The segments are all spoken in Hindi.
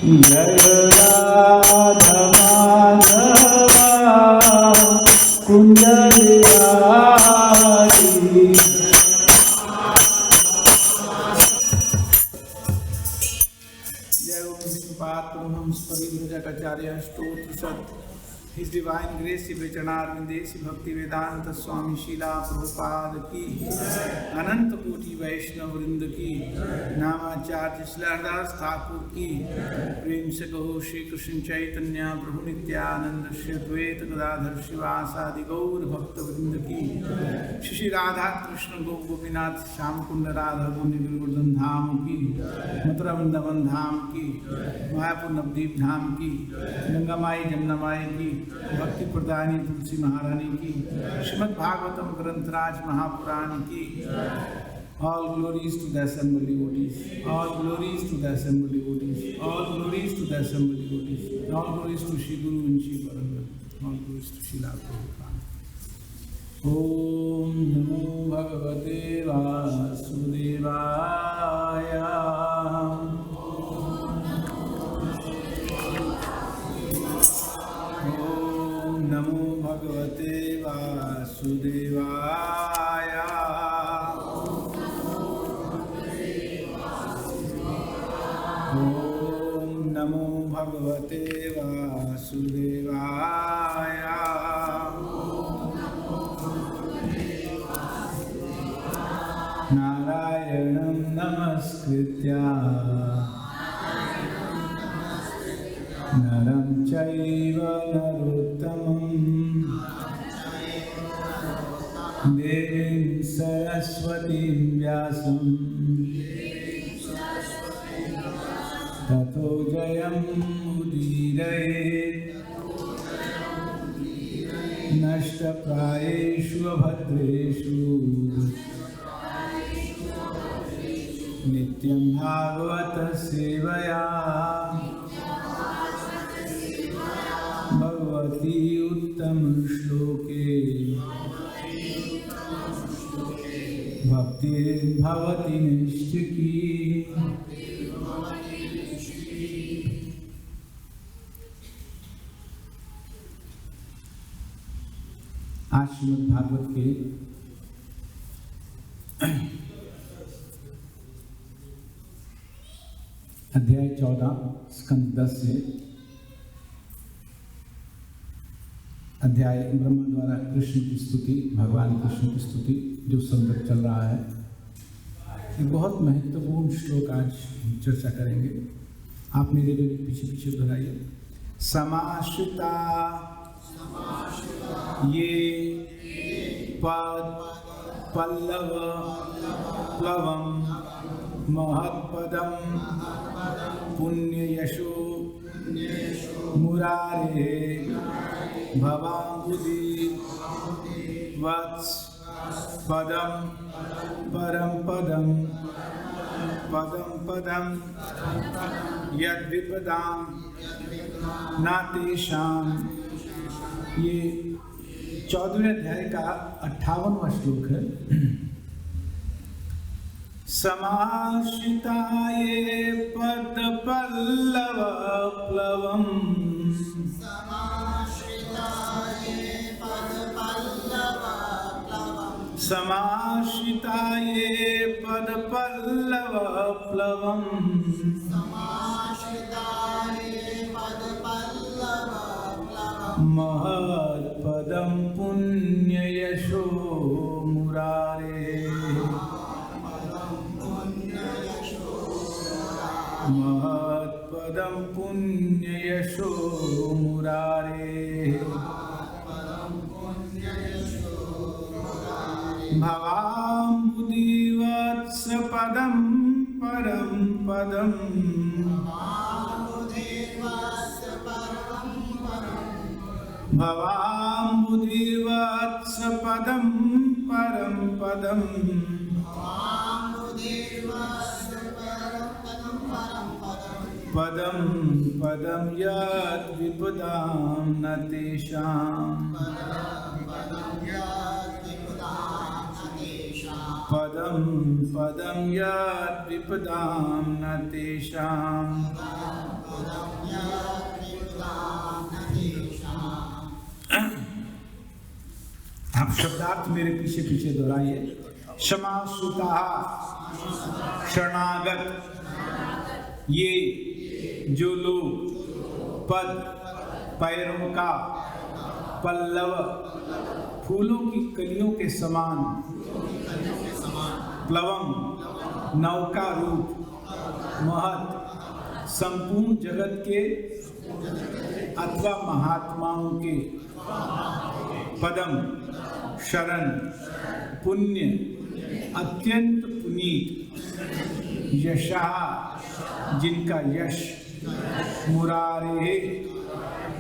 जय राधा माधवा कुंज बिहारी। जय ओम विष्णुपाद परमहंस परिव्राजकाचार्य स्तोत्र सत His Divine Grace Shri Vaichanarinde Shri Bhakti Vedanta Swami Srila Prabhupada की अनंत कोटि वैष्णव वृंद की नामाचार्य श्रीलादास ठाकुर की प्रेम से कहो श्री कृष्ण चैतन्य प्रभु नित्यानंद श्री द्वैत गदाधर शिवासादि गौर भक्त वृंद की श्री राधा कृष्ण गो गोपीनाथ श्याम कुंड राधा गोविंद गिरिवर्धन धाम की मथुरा वृंदावन धाम की मायापुर नवदीप धाम की गंगा माई जमुना माई की भक्ति प्रदानी तुलसी महारानी की श्रीमद् भागवतम ग्रंथराज महापुराण की All glories to the assembled devotees. All glories to the assembled devotees. All glories to the assembled devotees. All glories to Shri Guru and Shri Paramaham. All glories to Srila Prabhupada. Om Namo Bhagavate Vasudevaya. नमो भगवते वासुदेवाय। ओम नमो भगवते वासुदेवाय। नारायणं नमस्कृत्य नरं चैव नरोत्तमं देवीं सरस्वतीं व्यासं ततो जयमुदीरयेत् नष्टप्रायेषु अभद्रेषु नित्यं भागवत सेवया भगवती उत्तम श्लोके भक्ति भवति निष्ठिकी। आज श्रीमद् भागवत के अध्याय 14 स्कंद 10 से अध्याय ब्रह्मा द्वारा कृष्ण की स्तुति, भगवान कृष्ण की स्तुति जो संकट चल रहा है, एक बहुत महत्वपूर्ण श्लोक आज चर्चा करेंगे। आप मेरे लिए पीछे पीछे दोहराइए। समाश्रिता ये पद पल्लव प्लवम महत्पदम पुण्य यशो मुरारे भवांबुधि वत्स पदम परम पदम पदम पदम यद्विपदाम नातेषाम। ये 14वें अध्याय का 58वां श्लोक है। समाश्रिताये पद पल्लव प्लवम समाश्रिताये पद पल्लव प्लवम महत्पदं पुण्य यशो मुरारे महत्पदं पुण्य यशो मुरारे भवाम्बुधिवत्स पदं परं पदं भवाम्बुधिवत्स पदं परं पदं पदं पदं यद्विपदां न तेषां पदं पदं यद्विपदां न तेषां आप शब्दार्थ मेरे पीछे पीछे दोहराइए। क्षमा सुता शरणागत ये जो लोग पद पैरों का पल्लव फूलों की कलियों के समान प्लवम नौका रूप महत संपूर्ण जगत के अथवा महात्माओं के पदम शरण पुण्य अत्यंत पुनीत यशा जिनका यश मुरारे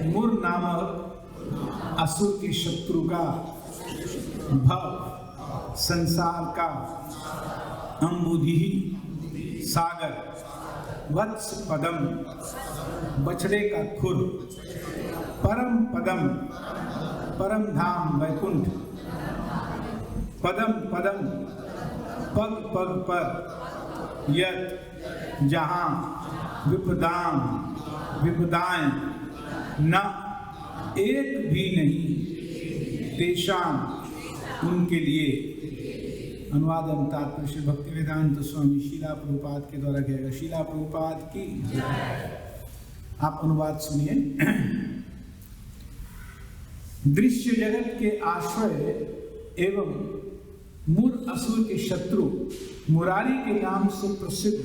मुर नामक असुर के शत्रु का भव संसार का अम्बुधि सागर वत्स पदम बछड़े का खुर परम पदम परम धाम वैकुंठ पदम पदम पग पग पर यत जहाँ विपदाम विपदाएं न एक भी नहीं तेषाम उनके लिए। अनुवाद एवं तात्पर्य श्री भक्तिवेदांत स्वामी शीला प्रभुपाद के द्वारा किया गया। शीला प्रभुपाद की आप अनुवाद सुनिए। दृश्य जगत के आश्रय एवं मूर असुर के शत्रु मुरारी के नाम से प्रसिद्ध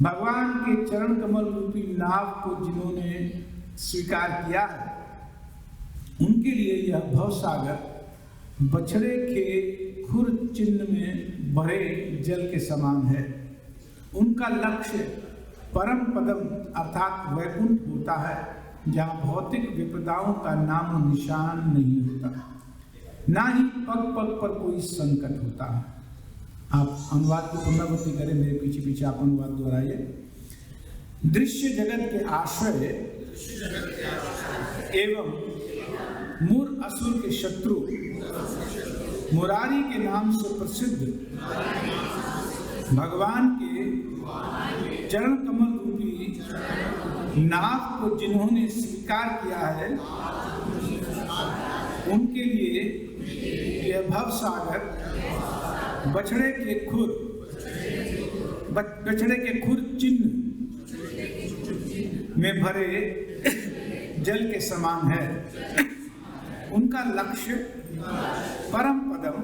भगवान के चरण कमल रूपी नाव को जिन्होंने स्वीकार किया है उनके लिए यह भवसागर बछड़े के खुर चिन्ह में भरे जल के समान है। उनका लक्ष्य परम पदम अर्थात वैकुंठ होता है जहाँ भौतिक विपदाओं का नाम निशान नहीं होता, ना ही पग पग पर कोई संकट होता है। आप अनुवाद को पुनरावृत्ति करें, मेरे पीछे पीछे आप अनुवाद दोहराइए। दृश्य जगत के आश्रय एवं मूर असुर के शत्रु मुरारी के नाम से प्रसिद्ध भगवान के चरण कमल रूपी नाव को जिन्होंने स्वीकार किया है उनके लिए यह भवसागर बछड़े के खुर चिन्ह में भरे जल के समान है। उनका लक्ष्य परम पदम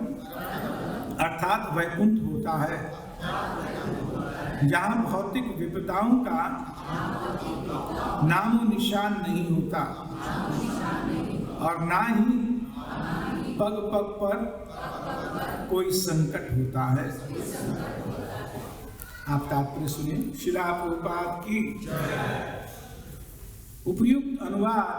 अर्थात वैकुंठ होता है जहाँ भौतिक विपदाओं का नामो निशान नहीं होता और ना ही पग पग पर कोई संकट होता है। आप तात्पर्य सुनिए। शिला प्रभुपाद की उपयुक्त अनुवाद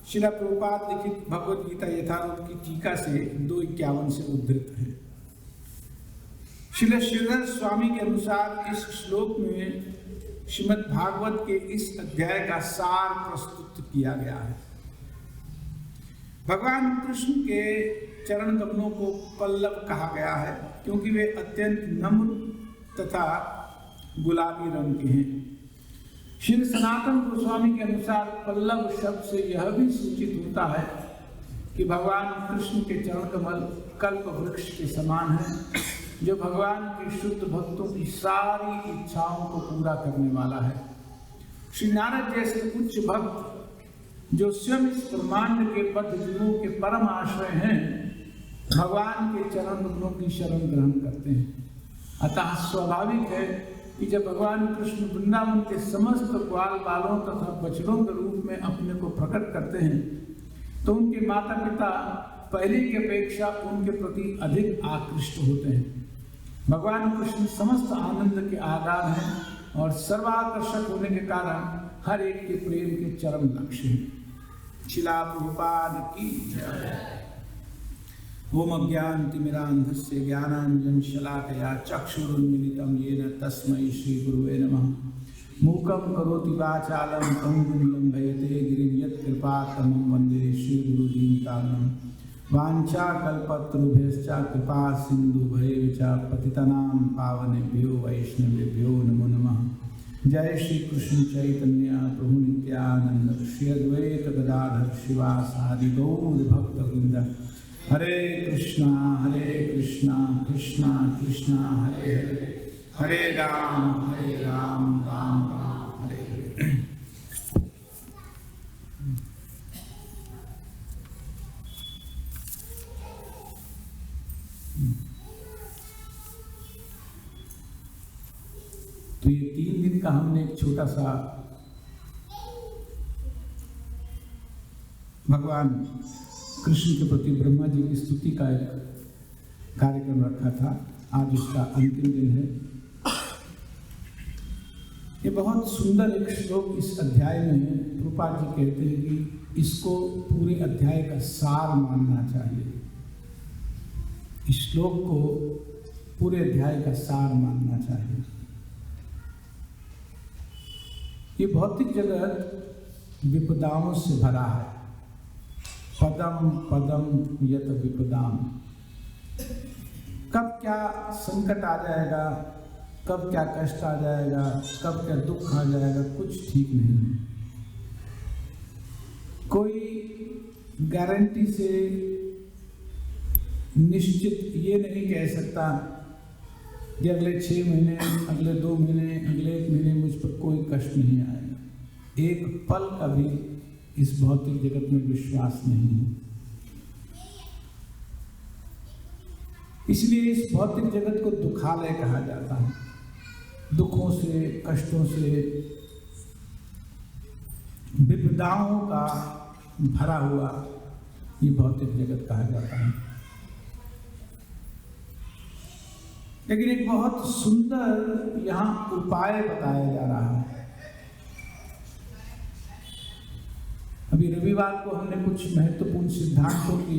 शिला प्रभुपाद लिखित भगवद गीता यथारूप की टीका से 251 से उद्धृत है। श्रील श्रीधर स्वामी के अनुसार इस श्लोक में श्रीमद् भागवत के इस अध्याय का सार प्रस्तुत किया गया है। भगवान कृष्ण के चरण कमलों को पल्लव कहा गया है क्योंकि वे अत्यंत नम्र तथा गुलाबी रंग के हैं। श्री सनातन गोस्वामी के अनुसार पल्लव शब्द से यह भी सूचित होता है कि भगवान कृष्ण के चरण कमल कल्प वृक्ष के समान है जो भगवान के शुद्ध भक्तों की सारी इच्छाओं को पूरा करने वाला है। श्री नारद जैसे उच्च भक्त जो स्वयं इस ब्रह्मांड के बद्ध जीवों के परम आश्रय हैं भगवान के चरण कमलों की शरण ग्रहण करते हैं। अतः स्वाभाविक है कि जब भगवान कृष्ण वृंदावन के समस्त ग्वाल बालों तथा बछड़ों के रूप में अपने को प्रकट करते हैं तो उनके माता पिता पहले की अपेक्षा उनके प्रति अधिक आकृष्ट होते हैं। भगवान कृष्ण समस्त आनंद के आधार हैं और सर्वाकर्षक होने के कारण हर एक के प्रेम के चरम लक्ष्य हैं। शिला प्रभुपाद की जय। ओम अज्ञानतिमिरान्धस्य ज्ञानाञ्जनशलाकया चक्षुरुन्मीलितं येन तस्मै श्रीगुरुवे नमः। मूकं करोति वाचालं पङ्गुं लम्भयते गिरिं यत्कृपातमं वन्दे श्रीगुरुदीनतारिणं। वाञ्छाकल्पतरुभ्यश्च कृपा सिन्धुभैर्च पतितनां पावनेभ्यो वैष्णवेभ्यो नमो नमः। जय श्री कृष्ण चैतन्य प्रभु नित्यानंद श्री अद्वैत गदाधर शिवासादि गौर भक्तवृंद। हरे कृष्णा कृष्णा कृष्णा हरे हरे राम राम राम हरे हरे। तो ये 3 दिन का हमने एक छोटा सा भगवान कृष्ण के प्रति ब्रह्मा जी की स्तुति का एक कार्यक्रम रखा था। आज उसका अंतिम दिन है। ये बहुत सुंदर एक श्लोक इस अध्याय में है। प्रभुपाद जी कहते हैं कि इसको पूरे अध्याय का सार मानना चाहिए। इस श्लोक को पूरे अध्याय का सार मानना चाहिए। ये भौतिक जगत विपदाओं से भरा है। पदम पदम यत विपदाम। कब क्या संकट आ जाएगा, कब क्या कष्ट आ जाएगा, कब क्या दुख आ जाएगा, कुछ ठीक नहीं है। कोई गारंटी से निश्चित ये नहीं कह सकता कि अगले 6 महीने, अगले 2 महीने, अगले 1 महीने मुझ पर कोई कष्ट नहीं आएगा। एक पल का भी इस भौतिक जगत में विश्वास नहीं है। इसलिए इस भौतिक जगत को दुखालय कहा जाता है। दुखों से, कष्टों से, विपदाओं का भरा हुआ ये भौतिक जगत कहा जाता है। लेकिन एक बहुत सुंदर यहाँ उपाय बताया जा रहा है। अभी रविवार को हमने कुछ महत्वपूर्ण सिद्धांतों की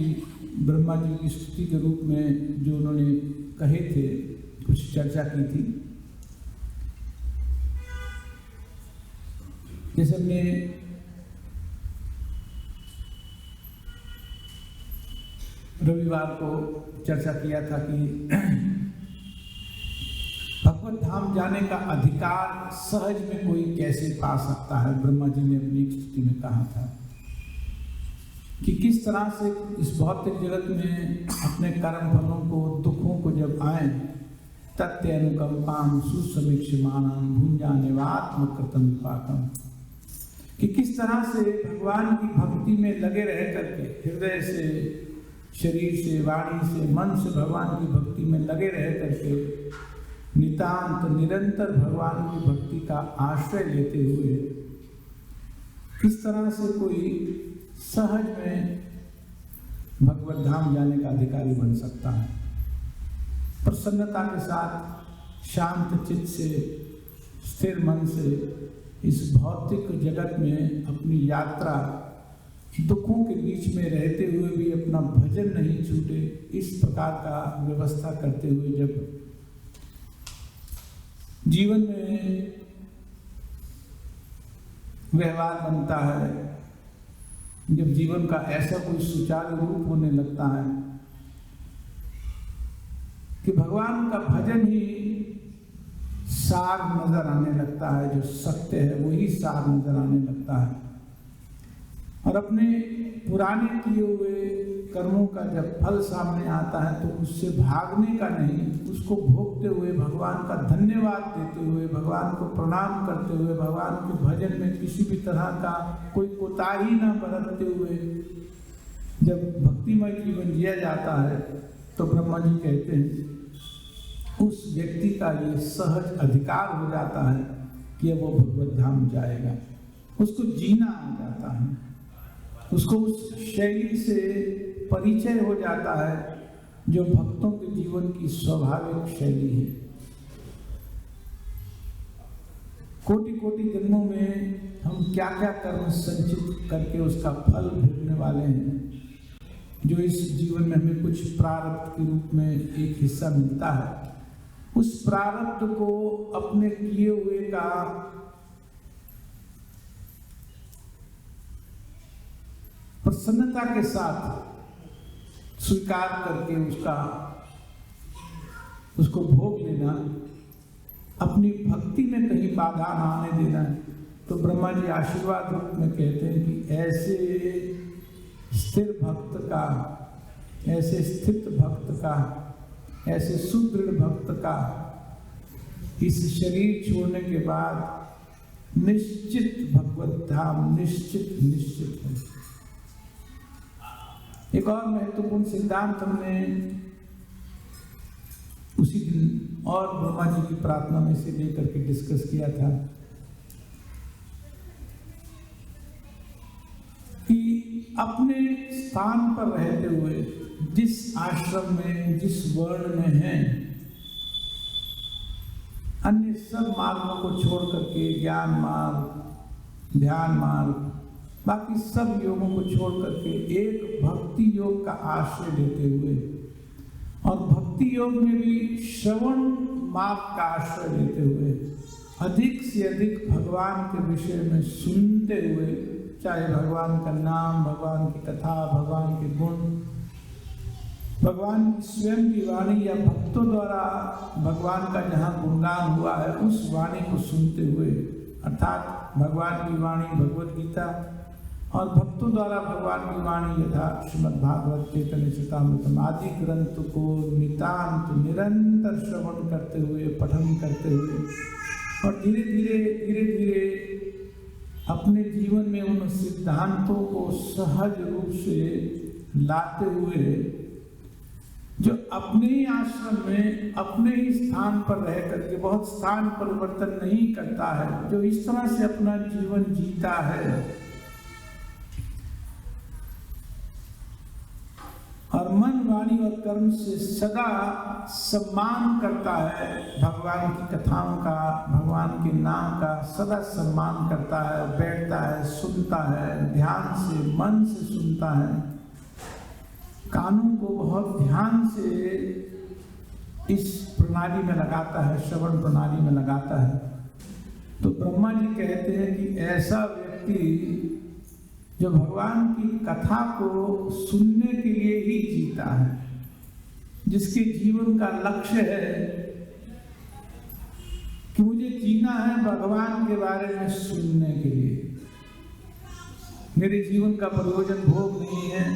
ब्रह्मा जी की स्तुति के रूप में जो उन्होंने कहे थे, कुछ चर्चा की थी। जैसे हमने रविवार को चर्चा किया था कि भगवत धाम जाने का अधिकार सहज में कोई कैसे पा सकता है। ब्रह्मा जी ने अपनी स्तुति में कहा था कि किस तरह से इस भौतिक जगत में अपने कर्म फलों को, दुखों को जब आए, तथ्य अनुकंपाम सुसमीक्षमानम भुंजानेवात्म कृतम विपाकम, कि किस तरह से भगवान की भक्ति में लगे रह करके, हृदय से, शरीर से, वाणी से, मन से भगवान की भक्ति में लगे रह करके नितांत निरंतर भगवान की भक्ति का आश्रय लेते हुए किस तरह से कोई सहज में भगवत धाम जाने का अधिकारी बन सकता है। प्रसन्नता के साथ, शांत चित्त से, स्थिर मन से इस भौतिक जगत में अपनी यात्रा, दुखों के बीच में रहते हुए भी अपना भजन नहीं छूटे, इस प्रकार का व्यवस्था करते हुए जब जीवन में व्यवहार बनता है, जब जीवन का ऐसा कोई सुचारू रूप होने लगता है कि भगवान का भजन ही सार नजर आने लगता है, जो सत्य है वही सार नजर आने लगता है। और अपने पुराने किए हुए कर्मों का जब फल सामने आता है तो उससे भागने का नहीं, उसको भोगते हुए, भगवान का धन्यवाद देते हुए, भगवान को प्रणाम करते हुए, भगवान के भजन में किसी भी तरह का कोई कोताही न बरतते हुए जब भक्तिमय जीवन जिया जाता है तो ब्रह्मा जी कहते हैं उस व्यक्ति का ये सहज अधिकार हो जाता है कि वो भगवत धाम जाएगा। उसको जीना आ जाता है, उसको उस शैली से परिचय हो जाता है जो भक्तों के जीवन की स्वाभाविक शैली है। कोटि कोटि जन्मों में हम क्या क्या कर्म संचित करके उसका फल भोगने वाले हैं, जो इस जीवन में हमें कुछ प्रारब्ध के रूप में एक हिस्सा मिलता है, उस प्रारब्ध को अपने किए हुए का प्रसन्नता के साथ स्वीकार करके उसको भोग लेना, अपनी भक्ति में कहीं बाधा न आने देना। तो ब्रह्मा जी आशीर्वाद रूप में कहते हैं कि ऐसे स्थिर भक्त का ऐसे स्थित भक्त का, ऐसे सुदृढ़ भक्त का इस शरीर छोड़ने के बाद निश्चित भगवत धाम निश्चित है। एक और महत्वपूर्ण सिद्धांत हमने उसी दिन और ब्रह्मा जी की प्रार्थना में से लेकर के डिस्कस किया था कि अपने स्थान पर रहते हुए जिस आश्रम में, जिस वर्ण में हैं, अन्य सब मार्गों को छोड़ करके ज्ञान मार्ग, ध्यान मार्ग, बाकी सब योगों को छोड़ करके एक भक्ति योग का आश्रय लेते हुए और भक्ति योग में भी श्रवण मार्ग का आश्रय लेते हुए अधिक से अधिक भगवान के विषय में सुनते हुए, चाहे भगवान का नाम, भगवान की कथा, भगवान के गुण, भगवान की स्वयं की वाणी या भक्तों द्वारा भगवान का जहाँ गुणगान हुआ है उस वाणी को सुनते हुए, अर्थात भगवान की वाणी भगवद गीता और भक्तों द्वारा भगवान की वाणी यथा श्रीमद् भागवत, चैतन्य चरितामृत आदि ग्रंथ को नितांत निरंतर श्रवण करते हुए, पठन करते हुए और धीरे धीरे अपने जीवन में उन सिद्धांतों को सहज रूप से लाते हुए, जो अपने ही आश्रम में अपने ही स्थान पर रह करके बहुत स्थान परिवर्तन नहीं करता है, जो इस तरह से अपना जीवन जीता है और मन, वाणी और कर्म से सदा सम्मान करता है, भगवान की कथाओं का, भगवान के नाम का सदा सम्मान करता है, बैठता है, सुनता है, ध्यान से, मन से सुनता है, कानों को बहुत ध्यान से इस प्रणाली में लगाता है, श्रवण प्रणाली में लगाता है, तो ब्रह्मा जी कहते हैं कि ऐसा व्यक्ति जो भगवान की कथा को सुनने के लिए ही जीता है, जिसके जीवन का लक्ष्य है कि मुझे जीना है भगवान के बारे में सुनने के लिए, मेरे जीवन का प्रयोजन भोग नहीं है,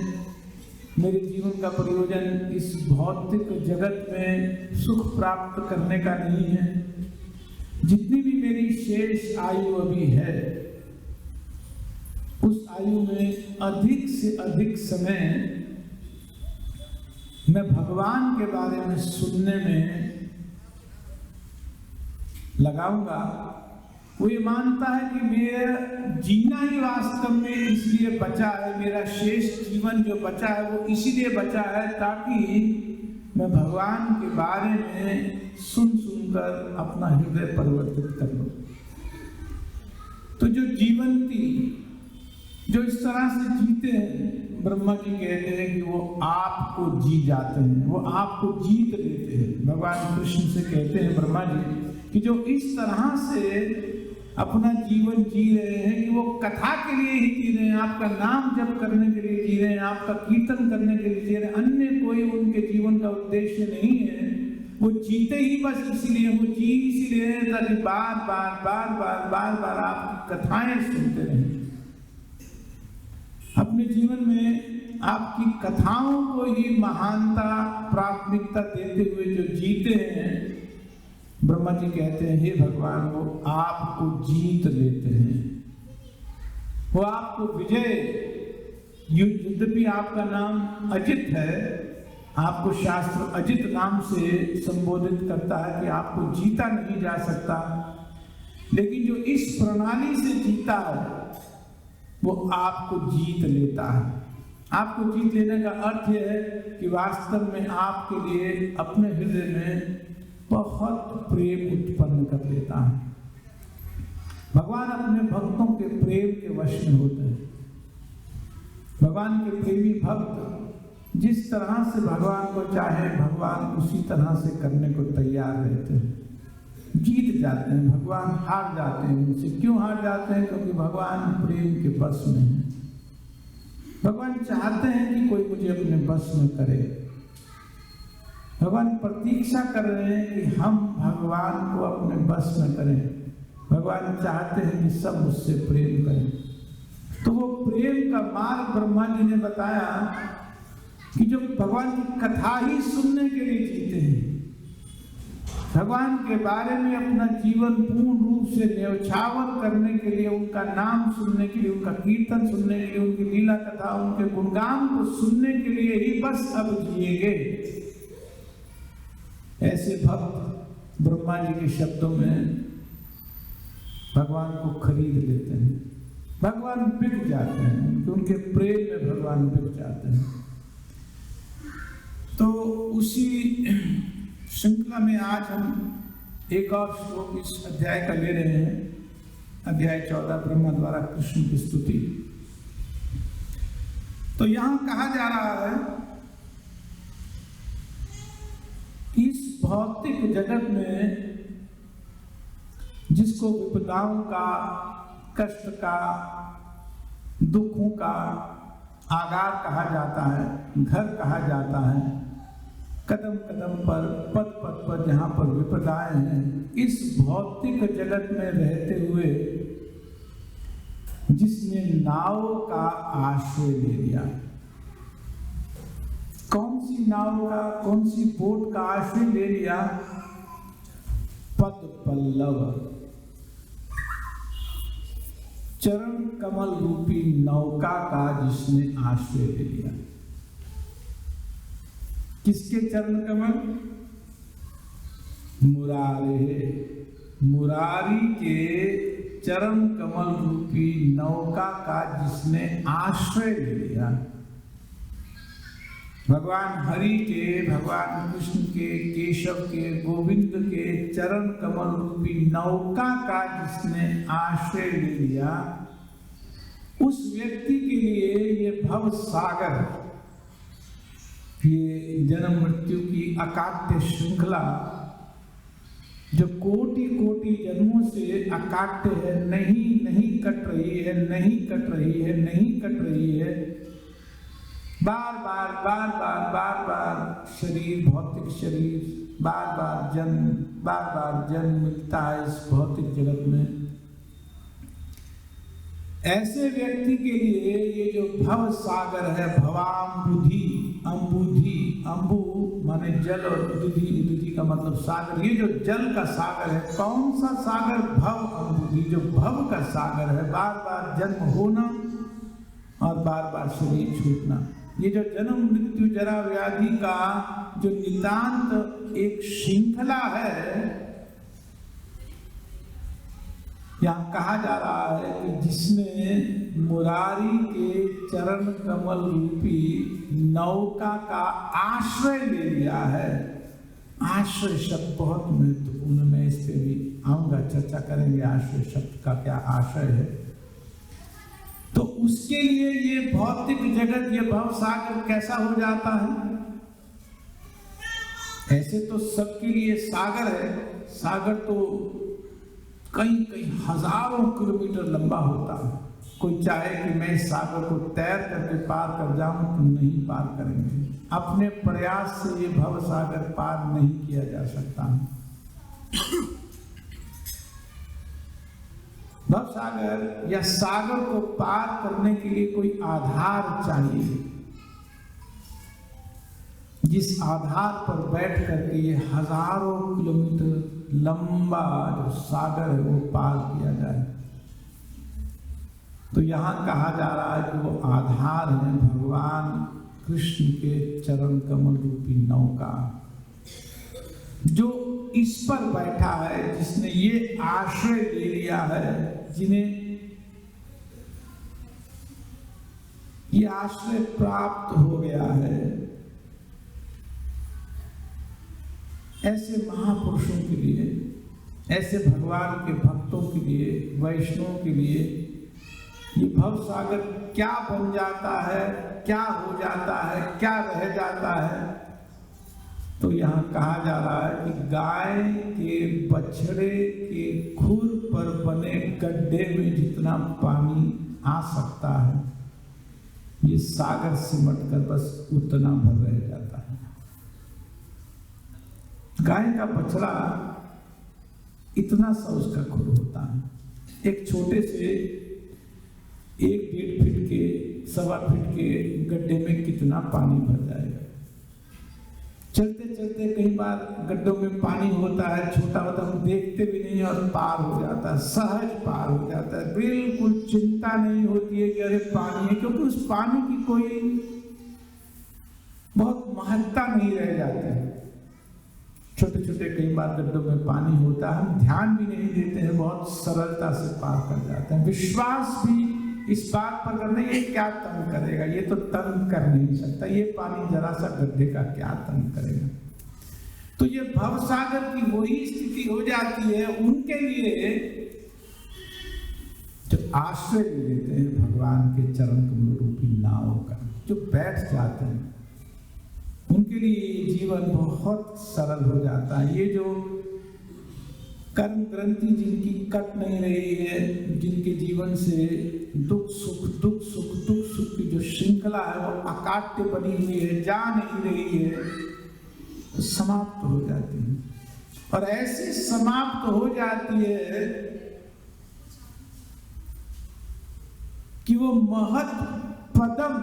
मेरे जीवन का प्रयोजन इस भौतिक जगत में सुख प्राप्त करने का नहीं है, जितनी भी मेरी शेष आयु अभी है उस आयु में अधिक से अधिक समय मैं भगवान के बारे में सुनने में लगाऊंगा। वो ये मानता है कि मेरा जीना ही वास्तव में इसलिए बचा है, मेरा शेष जीवन जो बचा है वो इसीलिए बचा है ताकि मैं भगवान के बारे में सुनकर अपना हृदय परिवर्तित कर लूं। तो जो जीवंती जो इस तरह से जीते हैं, ब्रह्मा जी कहते हैं कि वो आपको जी जाते हैं, वो आपको जीत लेते हैं। भगवान कृष्ण से कहते हैं ब्रह्मा जी कि जो इस तरह से अपना जीवन जी रहे हैं कि वो कथा के लिए ही जी रहे हैं, आपका नाम जप करने के लिए जी रहे हैं, आपका कीर्तन करने के लिए जी रहे हैं, अन्य कोई उनके जीवन का उद्देश्य नहीं है, वो जीते ही बस इसलिए, वो जी इसीलिए ताकि बार बार आपकी कथाएं सुनते रहें। अपने जीवन में आपकी कथाओं को ही महानता, प्राथमिकता देते हुए जो जीते हैं, ब्रह्मा जी कहते हैं हे भगवान वो आपको जीत लेते हैं, वो आपको विजय, यद्यपि आपका नाम अजित है, आपको शास्त्र अजित नाम से संबोधित करता है कि आपको जीता नहीं जा सकता, लेकिन जो इस प्रणाली से जीता है वो आपको जीत लेता है। आपको जीत लेने का अर्थ यह है कि वास्तव में आपके लिए अपने हृदय में बहुत प्रेम उत्पन्न कर लेता है। भगवान अपने भक्तों के प्रेम के वश में होते हैं। भगवान के प्रेमी भक्त जिस तरह से भगवान को चाहे, भगवान उसी तरह से करने को तैयार रहते हैं, जीत जाते हैं। भगवान हार जाते हैं उनसे। क्यों हार जाते हैं? क्योंकि भगवान प्रेम के बस में है। भगवान चाहते हैं कि कोई मुझे अपने बस में करे। भगवान प्रतीक्षा कर रहे हैं कि हम भगवान को अपने बस में करें। भगवान चाहते हैं कि सब मुझसे प्रेम करें। तो वो प्रेम का मार्ग ब्रह्मा जी ने बताया कि जो भगवान की कथा ही सुनने के लिए जीते हैं, भगवान के बारे में अपना जीवन पूर्ण रूप से न्यौछावर करने के लिए, उनका नाम सुनने के लिए, उनका कीर्तन सुनने के लिए, उनकी लीला कथा, उनके गुणगान को सुनने के लिए ही बस अब जिएंगे, ऐसे भक्त ब्रह्मा जी के शब्दों में भगवान को खरीद लेते हैं, भगवान बिक जाते हैं, उनके प्रेम में भगवान बिक जाते हैं। तो उसी श्रृंखला में आज हम एक और श्लोक इस अध्याय का ले रहे हैं, अध्याय 14, ब्रह्मा द्वारा कृष्ण की स्तुति। तो यहां कहा जा रहा है इस भौतिक जगत में जिसको विपदाओं का, कष्ट का, दुखों का आगार कहा जाता है, घर कहा जाता है, कदम कदम पर, पद पद पर जहां पर विपदाएं हैं, इस भौतिक जगत में रहते हुए जिसने नाव का आश्रय ले लिया, कौन सी नाव का, कौन सी बोट का आश्रय ले लिया? पद पल्लव, चरण कमल रूपी नौका का जिसने आश्रय ले लिया। किसके चरण कमल? मुरारे, मुरारी के चरण कमल रूपी नौका का जिसने आश्रय ले लिया। भगवान हरि के, भगवान कृष्ण के, केशव के, गोविंद के चरण कमल रूपी नौका का जिसने आश्रय ले लिया, उस व्यक्ति के लिए ये भव सागर, ये जन्म मृत्यु की अकाट्य श्रृंखला जो कोटि कोटि जन्मों से अकाट्य है, नहीं कट रही है, नहीं कट रही है, नहीं कट रही है, बार बार शरीर, भौतिक शरीर, बार बार जन्म मिलता है इस भौतिक जगत में। ऐसे व्यक्ति के लिए ये जो भव सागर है, भवाम्बुधि, अम्बुधि, अम्बु माने जल और उदुधि का मतलब सागर, ये जो जल का सागर है, कौन सा सागर? भव अम्बुधि, जो भव का सागर है, बार बार जन्म होना और बार बार शरीर छूटना, ये जो जन्म मृत्यु जरा व्याधि का जो नितांत एक श्रृंखला है, यहाँ कहा जा रहा है कि जिसने मुरारी के चरण कमल रूपी नौका का आश्रय ले लिया है। आश्रय शब्द बहुत महत्वपूर्ण, मैं इस पे भी आऊंगा, चर्चा करेंगे आश्रय शब्द का क्या आशय है। तो उसके लिए ये भौतिक जगत, ये भव सागर कैसा हो जाता है? ऐसे तो सबके लिए सागर है, सागर तो कई हजारों किलोमीटर लंबा होता है। कोई चाहे कि मैं इस सागर को तैर करके पार कर जाऊं तो नहीं पार करेंगे, अपने प्रयास से ये भव सागर पार नहीं किया जा सकता। भव सागर या सागर को पार करने के लिए कोई आधार चाहिए, जिस आधार पर बैठ करके ये हजारों किलोमीटर लंबा जो सागर है वो पार किया जाए। तो यहाँ कहा जा रहा है कि वो आधार है भगवान कृष्ण के चरण कमल रूपी नौका, जो इस पर बैठा है, जिसने ये आश्रय ले लिया है, जिन्हें ये आश्रय प्राप्त हो गया है। ऐसे महापुरुषों के लिए, ऐसे भगवान के भक्तों के लिए, वैष्णवों के लिए ये भव सागर क्या बन जाता है, क्या हो जाता है, क्या रह जाता है? तो यहाँ कहा जा रहा है कि गाय के बछड़े के खुर पर बने गड्ढे में जितना पानी आ सकता है, ये सागर सिमट कर बस उतना भर रह जाता है। गाय का बछड़ा इतना सा उसका खुर होता है, एक छोटे से 1-1.5 फीट के, 1.25 फीट के गड्ढे में कितना पानी भर जाएगा? चलते कई बार गड्ढों में पानी होता है, छोटा होता है, हम देखते भी नहीं और पार हो जाता है, सहज पार हो जाता है, बिल्कुल चिंता नहीं होती है कि अरे पानी है, क्योंकि उस पानी की कोई बहुत महत्ता नहीं रह जाती है। छोटे छोटे कई बार गड्ढों में पानी होता है, हम ध्यान भी नहीं देते हैं, बहुत सरलता से पार कर जाते हैं। विश्वास भी इस बात पर करना, ये क्या तंग करेगा, ये तो तंग कर नहीं सकता, ये पानी जरा सा गड्ढे का क्या तंग करेगा। तो ये भवसागर की वही स्थिति हो जाती है उनके लिए जो आश्रय ले लेते हैं भगवान के चरण कमल रूपी नाव का, जो बैठ जाते हैं, उनके लिए जीवन बहुत सरल हो जाता है। ये जो कर्म ग्रंथि जिनकी कट नहीं रही है, जिनके जीवन से दुख सुख की जो श्रृंखला है वो अकाट्य बनी हुई है, जा नहीं रही है, तो समाप्त हो जाती है। और ऐसे समाप्त हो जाती है कि वो महत् पदम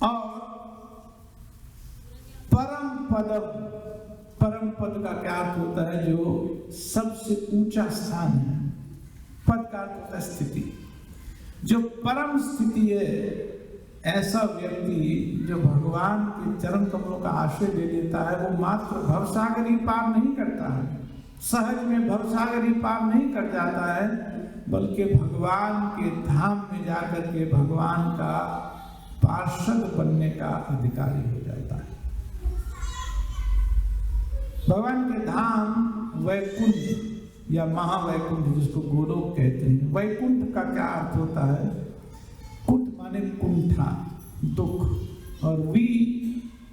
और परम पदम, परम पद का क्या अर्थ होता है, जो सबसे ऊंचा स्थान है। पद का अर्थ होता है स्थिति, जो परम स्थिति है, ऐसा व्यक्ति जो भगवान के चरण कमलों का आश्रय ले लेता है, वो मात्र भवसागर ही पार नहीं करता है, सहज में भवसागर ही पार नहीं कर जाता है, बल्कि भगवान के धाम में जाकर के भगवान का पार्षद बनने का अधिकारी हो जाता है। भगवान के धाम वैकुंठ या महावैकुंठ, जिसको गोलोक कहते हैं। वैकुंठ का क्या अर्थ होता है? कुंठ माने कुंठा, दुख, और वी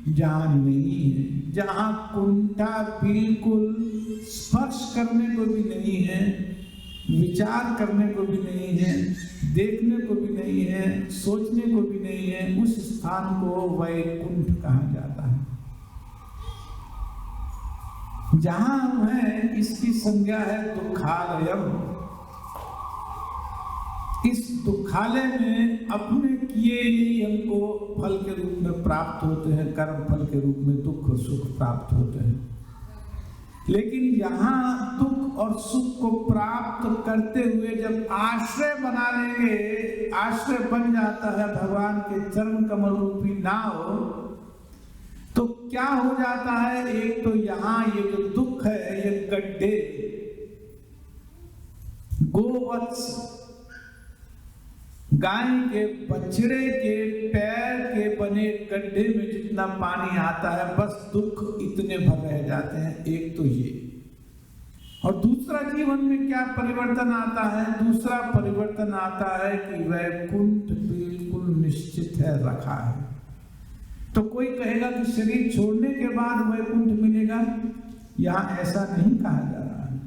जहां नहीं है, जहां कुंठा बिल्कुल स्पर्श करने को भी नहीं है, विचार करने को भी नहीं है, देखने को भी नहीं है, सोचने को भी नहीं है, उस स्थान को वैकुंठ कहा जाता है। जहां हम हैं इसकी संज्ञा है दुखालयम। इस दुखालय में अपने किए ही हमको फल के रूप में प्राप्त होते हैं, कर्म फल के रूप में दुख और सुख प्राप्त होते हैं। लेकिन यहाँ दुख और सुख को प्राप्त करते हुए जब आश्रय बना लेंगे, आश्रय बन जाता है भगवान के चरण कमल रूपी नाव, तो क्या हो जाता है? एक तो यहाँ ये जो दुख है, ये गड्ढे, गोवत्स, गाय के बछड़े के पैर के बने गड्ढे में जितना पानी आता है, बस दुख इतने भर रह जाते हैं। एक तो ये, और दूसरा जीवन में क्या परिवर्तन आता है? दूसरा परिवर्तन आता है कि वैकुंठ बिल्कुल निश्चित है, रखा है। तो कोई कहेगा कि शरीर छोड़ने के बाद वैकुंठ मिलेगा, यहाँ ऐसा नहीं कहा जा रहा है।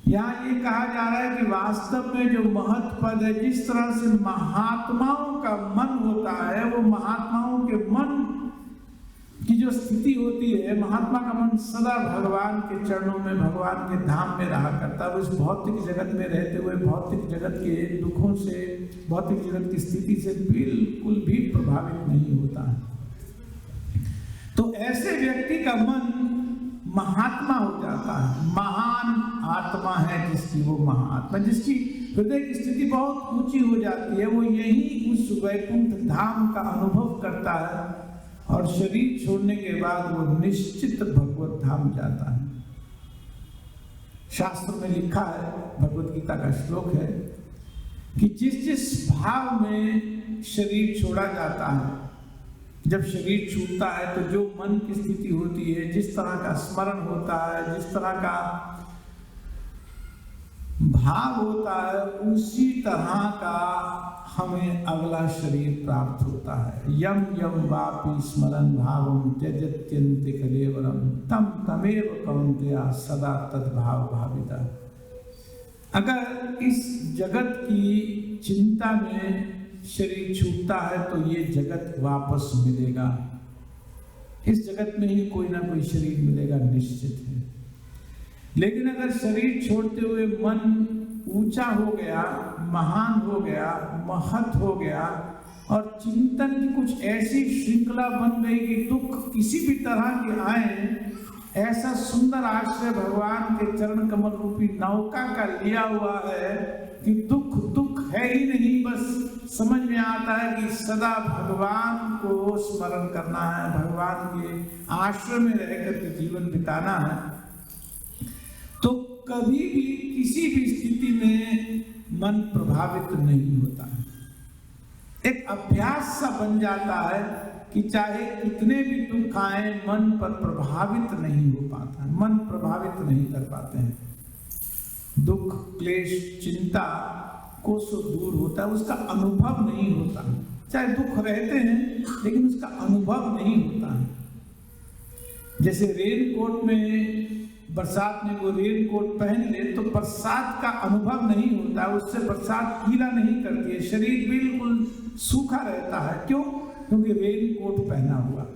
यहाँ ये कहा जा रहा है कि वास्तव में जो महत् पद है, जिस तरह से महात्माओं का मन होता है, वो महात्माओं के मन की जो स्थिति होती है, महात्मा का मन सदा भगवान के चरणों में, भगवान के धाम में रहा करता है। वो इस भौतिक जगत में रहते हुए भौतिक जगत के दुखों से, भौतिक जगत की स्थिति से बिल्कुल भी प्रभावित नहीं होता है। तो ऐसे व्यक्ति का मन महात्मा हो जाता है, महान आत्मा है जिसकी, वो महात्मा जिसकी हृदय की स्थिति बहुत ऊंची हो जाती है, वो यही उस वैकुंठ धाम का अनुभव करता है और शरीर छोड़ने के बाद वो निश्चित भगवत धाम जाता है। शास्त्र में लिखा है, भगवत गीता का श्लोक है कि जिस जिस भाव में शरीर छोड़ा जाता है, जब शरीर छूटता है तो जो मन की स्थिति होती है, जिस तरह का स्मरण होता है, जिस तरह का भाव होता है, उसी तरह का हमें अगला शरीर प्राप्त होता है। यम यम वापि स्मरण भावम त्यजत्यन्ते कलेवरम तम तमेव कौन्तेय सदा तद्भाव भाविता। अगर इस जगत की चिंता में शरीर छूटता है तो ये जगत वापस मिलेगा, इस जगत में ही कोई ना कोई शरीर मिलेगा, निश्चित है। लेकिन अगर शरीर छोड़ते हुए मन ऊंचा हो गया, महान हो गया, महत् हो गया, और चिंतन की कुछ ऐसी श्रृंखला बन गई कि दुख किसी भी तरह के आए, ऐसा सुंदर आश्रय भगवान के चरण कमल रूपी नौका का लिया हुआ है कि दुख दुख है ही नहीं, बस समझ में आता है कि सदा भगवान को स्मरण करना है, भगवान के आश्रय में रह करके जीवन बिताना है। तो कभी भी किसी भी स्थिति में मन प्रभावित नहीं होता है, एक अभ्यास सा बन जाता है कि चाहे कितने भी दुख आए मन पर प्रभावित नहीं हो पाता है, मन प्रभावित नहीं कर पाते हैं। दुख क्लेश चिंता को सो दूर होता है, उसका अनुभव नहीं होता, चाहे दुख रहते हैं लेकिन उसका अनुभव नहीं होता है। जैसे रेनकोट में बरसात में वो रेनकोट पहन ले तो बरसात का अनुभव नहीं होता, उससे बरसात गीला नहीं करती है, शरीर बिल्कुल सूखा रहता है। क्यों? क्योंकि रेनकोट पहना हुआ,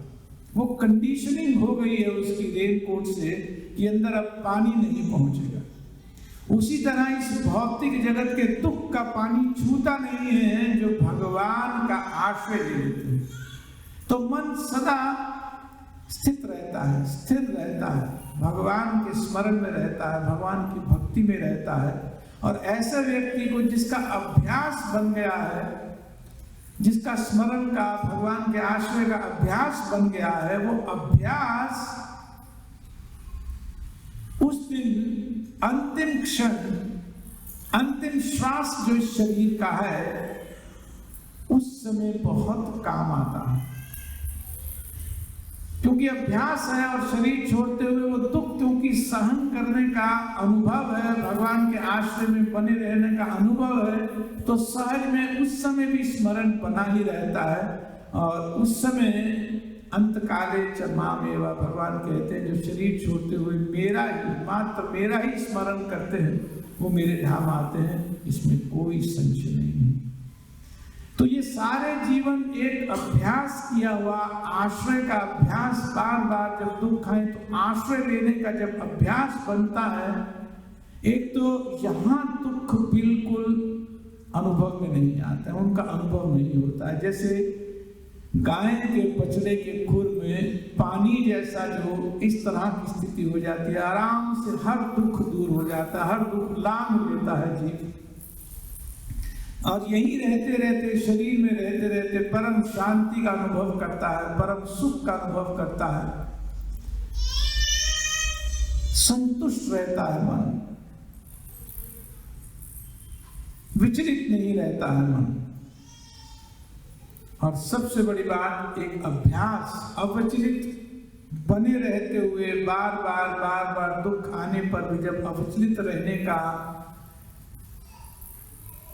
वो कंडीशनिंग हो गई है उसकी रेनकोट से कि अंदर अब पानी नहीं पहुंचेगा। उसी तरह इस भौतिक जगत के दुख का पानी छूता नहीं है जो भगवान का आश्रय ले लेते हैं। तो मन सदा स्थित रहता है, स्थिर रहता है, भगवान के स्मरण में रहता है, भगवान की भक्ति में रहता है। और ऐसे व्यक्ति को जिसका अभ्यास बन गया है, जिसका स्मरण का भगवान के आश्रय का अभ्यास बन गया है, वो अभ्यास उस दिन अंतिम क्षण, अंतिम श्वास जो इस शरीर का है, उस समय बहुत काम आता है। क्योंकि अभ्यास है और शरीर छोड़ते हुए वो दुख क्योंकि सहन करने का अनुभव है, भगवान के आश्रय में बने रहने का अनुभव है, तो सहज में उस समय भी स्मरण बना ही रहता है। और उस समय अंतकाले च मामेव, भगवान कहते हैं जो शरीर छोड़ते हुए मेरा ही, मात्र मेरा ही स्मरण करते हैं, वो मेरे धाम आते हैं, इसमें कोई संशय नहीं है। तो ये सारे जीवन एक अभ्यास किया हुआ आश्रय का अभ्यास, बार बार जब दुख आए तो आश्रय लेने का जब अभ्यास बनता है, एक तो यहाँ दुख बिल्कुल अनुभव में नहीं आता है, उनका अनुभव नहीं होता है। जैसे गाय के बछड़े के खुर में पानी जैसा जो इस तरह की स्थिति हो जाती है, आराम से हर दुख दूर हो जाता है, हर दुख लांघ लेता है जीव। और यहीं रहते रहते, शरीर में रहते रहते परम शांति का अनुभव करता है, परम सुख का अनुभव करता है, संतुष्ट रहता है मन, विचलित नहीं रहता है मन। और सबसे बड़ी बात, एक अभ्यास अविचलित बने रहते हुए बार बार दुख आने पर भी जब अविचलित रहने का,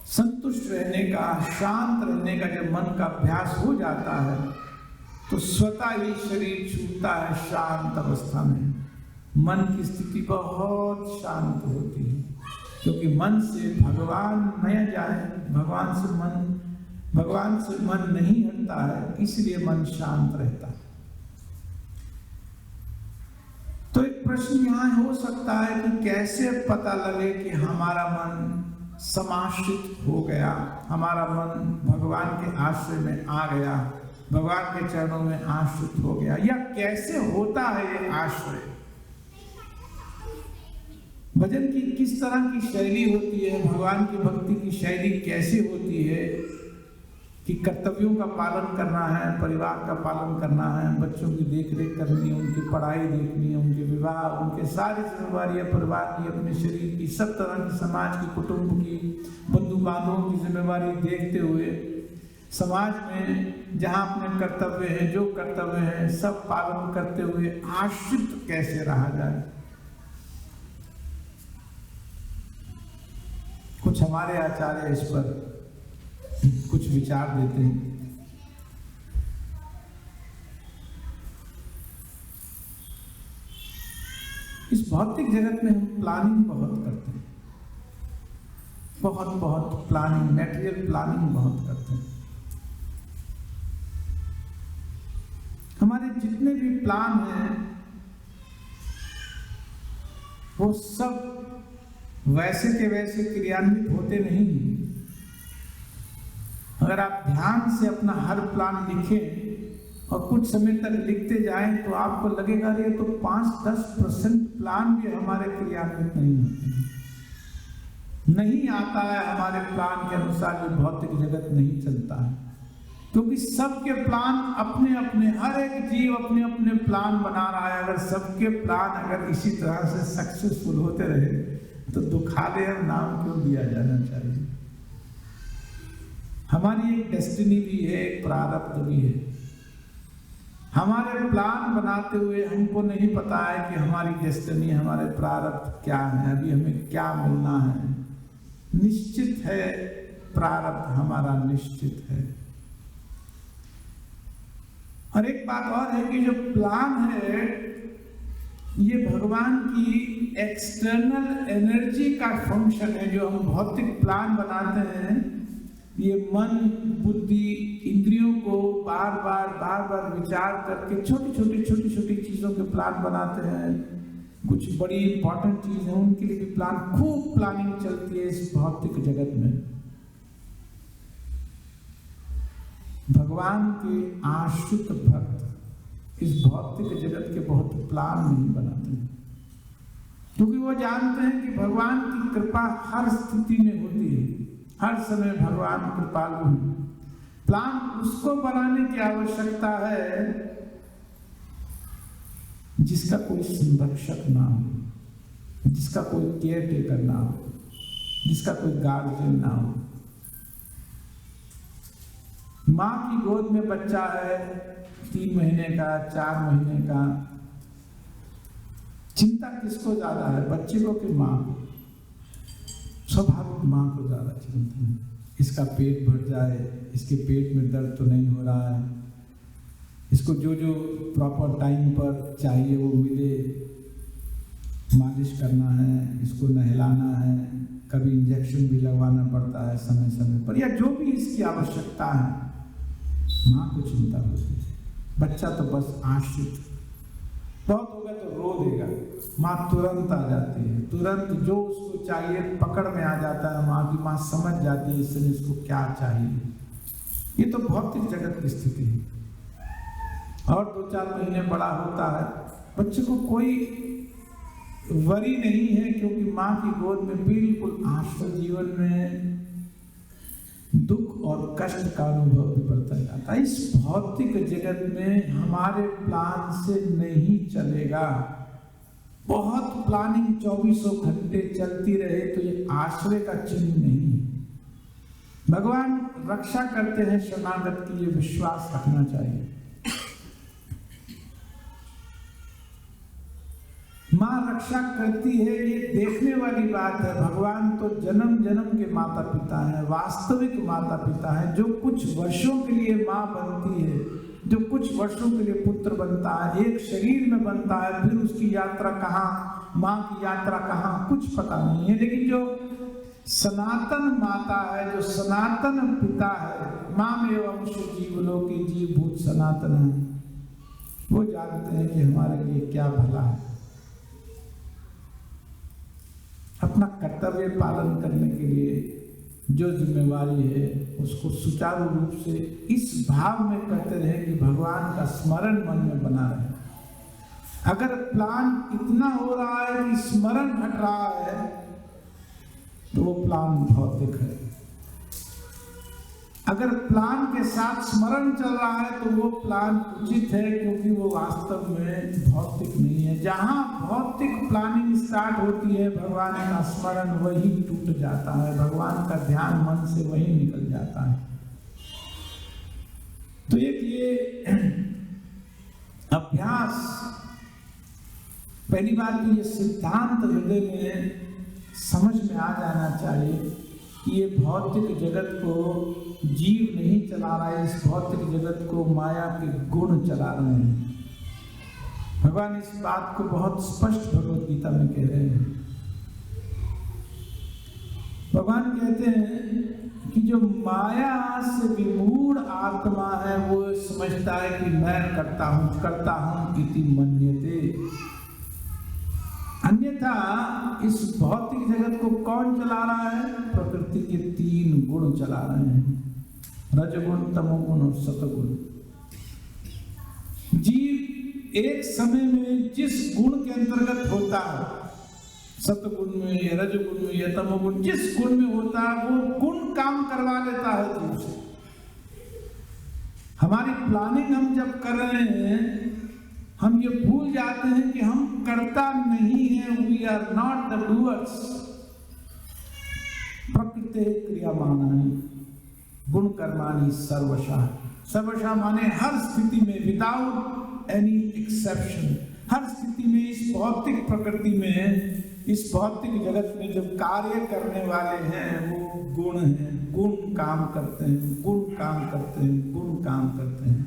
संतुष्ट रहने का, शांत रहने का जब मन का अभ्यास हो जाता है, तो स्वतः ही शरीर छूटता है शांत अवस्था में। मन की स्थिति बहुत शांत होती है, क्योंकि मन से भगवान न जाए, भगवान से मन नहीं हटता है, इसलिए मन शांत रहता है। तो एक प्रश्न यहाँ हो सकता है कि कैसे पता लगे कि हमारा मन समाश्रित हो गया, हमारा मन भगवान के आश्रय में आ गया, भगवान के चरणों में आश्रित हो गया, या कैसे होता है ये आश्रय? भजन की किस तरह की शैली होती है, भगवान की भक्ति की शैली कैसी होती है कि कर्तव्यों का पालन करना है, परिवार का पालन करना है, बच्चों की देख रेख करनी है, उनकी पढ़ाई देखनी है, उनके विवाह, उनके सारी जिम्मेवारियाँ परिवार की, अपने शरीर की, सब तरह की, समाज की, कुटुंब की, बंधु बांधवों की जिम्मेवारी देखते हुए समाज में जहाँ अपने कर्तव्य है, जो कर्तव्य है, सब पालन करते हुए आश्रित कैसे रहा जाए। कुछ हमारे आचार्य इस पर कुछ विचार देते हैं। इस भौतिक जगत में हम प्लानिंग बहुत करते हैं, बहुत प्लानिंग, मैटेरियल प्लानिंग बहुत करते हैं। हमारे जितने भी प्लान हैं वो सब वैसे के वैसे क्रियान्वित होते नहीं। अगर आप ध्यान से अपना हर प्लान लिखें और कुछ समय तक लिखते जाएं तो आपको लगेगा ये तो 5-10% प्लान भी हमारे क्रियान्वित नहीं होते हैं, नहीं आता है हमारे प्लान के अनुसार, ये भौतिक जगत नहीं चलता है। क्योंकि सबके प्लान अपने अपने, हर एक जीव अपने अपने प्लान बना रहा है। अगर सबके प्लान अगर इसी तरह से सक्सेसफुल होते रहे तो दुखालय नाम क्यों दिया जाना चाहिए। हमारी एक डेस्टिनी भी है, एक प्रारब्ध भी है। हमारे प्लान बनाते हुए हमको नहीं पता है कि हमारी डेस्टिनी, हमारे प्रारब्ध क्या है, अभी हमें क्या मिलना है। निश्चित है प्रारब्ध हमारा, निश्चित है। और एक बात और है कि जो प्लान है ये भगवान की एक्सटर्नल एनर्जी का फंक्शन है। जो हम भौतिक प्लान बनाते हैं, ये मन, बुद्धि, इंद्रियों को बार बार विचार करके छोटी छोटी चीजों के प्लान बनाते हैं। कुछ बड़ी इंपॉर्टेंट चीज है उनके लिए भी प्लान, खूब प्लानिंग चलती है इस भौतिक जगत में। भगवान के आश्रित भक्त इस भौतिक जगत के बहुत प्लान नहीं बनाते, क्योंकि वो जानते हैं कि भगवान की कृपा हर स्थिति में होती है, हर समय भगवान कृपालु है। प्लान उसको बनाने की आवश्यकता है जिसका कोई संरक्षक ना हो, जिसका कोई केयर टेकर ना हो, जिसका कोई गार्जियन ना हो। माँ की गोद में बच्चा है 3 महीने का, 4 महीने का, चिंता किसको ज्यादा है, बच्चे को कि माँ को? स्वाभाविक माँ को ज्यादा चिंता है। इसका पेट भर जाए, इसके पेट में दर्द तो नहीं हो रहा है, इसको जो जो प्रॉपर टाइम पर चाहिए वो मिले, मालिश करना है, इसको नहलाना है, कभी इंजेक्शन भी लगवाना पड़ता है समय समय पर, या जो भी इसकी आवश्यकता है, माँ को चिंता होती है। बच्चा तो बस आश्रित, बहुत होगा तो रो देगा, माँ तुरंत आ जाती है, तुरंत जो उसको चाहिए पकड़ में आ जाता है माँ की। माँ समझ जाती है इससे इसको क्या चाहिए। ये तो भौतिक जगत की स्थिति है। और 2-4 महीने बड़ा होता है, बच्चे को कोई वरी नहीं है, क्योंकि माँ की गोद में बिल्कुल आश्रित, जीवन में दुख और कष्ट का अनुभव भी बढ़ता जाता है। इस भौतिक जगत में हमारे प्लान से नहीं चलेगा। बहुत प्लानिंग 24 घंटे चलती रहे तो ये आश्रय का चिन्ह नहीं है। भगवान रक्षा करते हैं शरणागत की, ये विश्वास रखना चाहिए। माँ रक्षा करती है, ये देखने वाली बात है। भगवान तो जन्म जन्म के माता पिता हैं, वास्तविक माता पिता हैं। जो कुछ वर्षों के लिए माँ बनती है, जो कुछ वर्षों के लिए पुत्र बनता है, एक शरीर में बनता है, फिर उसकी यात्रा कहाँ, माँ की यात्रा कहाँ, कुछ पता नहीं है। लेकिन जो सनातन माता है, जो सनातन पिता है, माँ में वंशो जीवलोके जीव भूत सनातन है, वो जानते हैं कि हमारे लिए क्या भला है। अपना कर्तव्य पालन करने के लिए जो जिम्मेवारी है उसको सुचारू रूप से इस भाव में करते रहे कि भगवान का स्मरण मन में बना रहे। अगर प्लान इतना हो रहा है कि स्मरण हट रहा है तो वो प्लान भौतिक है। अगर प्लान के साथ स्मरण चल रहा है तो वो प्लान उचित है, क्योंकि वो वास्तव में भौतिक नहीं है। जहां भौतिक प्लानिंग स्टार्ट होती है, भगवान का स्मरण वही टूट जाता है, भगवान का ध्यान मन से वही निकल जाता है। तो एक ये अभ्यास, पहली बात तो ये सिद्धांत हृदय में समझ में आ जाना चाहिए कि ये भौतिक जगत को जीव नहीं चला रहा है, इस भौतिक जगत को माया के गुण चला रहे हैं। भगवान इस बात को बहुत स्पष्ट भगवत गीता में कह रहे हैं। भगवान कहते हैं कि जो माया से विमूढ़ आत्मा है वो समझता है कि मैं करता हूं इति मन्यते। अन्यथा इस भौतिक जगत को कौन चला रहा है? प्रकृति के 3 गुण चला रहे हैं। रजगुण, तमोगुण और सतगुण। जीव एक समय में जिस गुण के अंतर्गत होता है, सतगुण में या रजगुण में या तमोगुण, जिस गुण में होता है वो गुण काम करवा लेता है जीव से। हमारी प्लानिंग हम जब कर रहे हैं, हम ये भूल जाते हैं कि हम कर्ता नहीं हैं, we are not the doers. प्रकृति क्रियामानानि गुण कर्माणि सर्वशः। सर्वशः माने हर स्थिति में, विदाउट एनी एक्सेप्शन, हर स्थिति में इस भौतिक प्रकृति में, इस भौतिक जगत में जब कार्य करने वाले हैं वो गुण हैं। गुण काम करते हैं, गुण काम करते हैं, गुण काम करते हैं।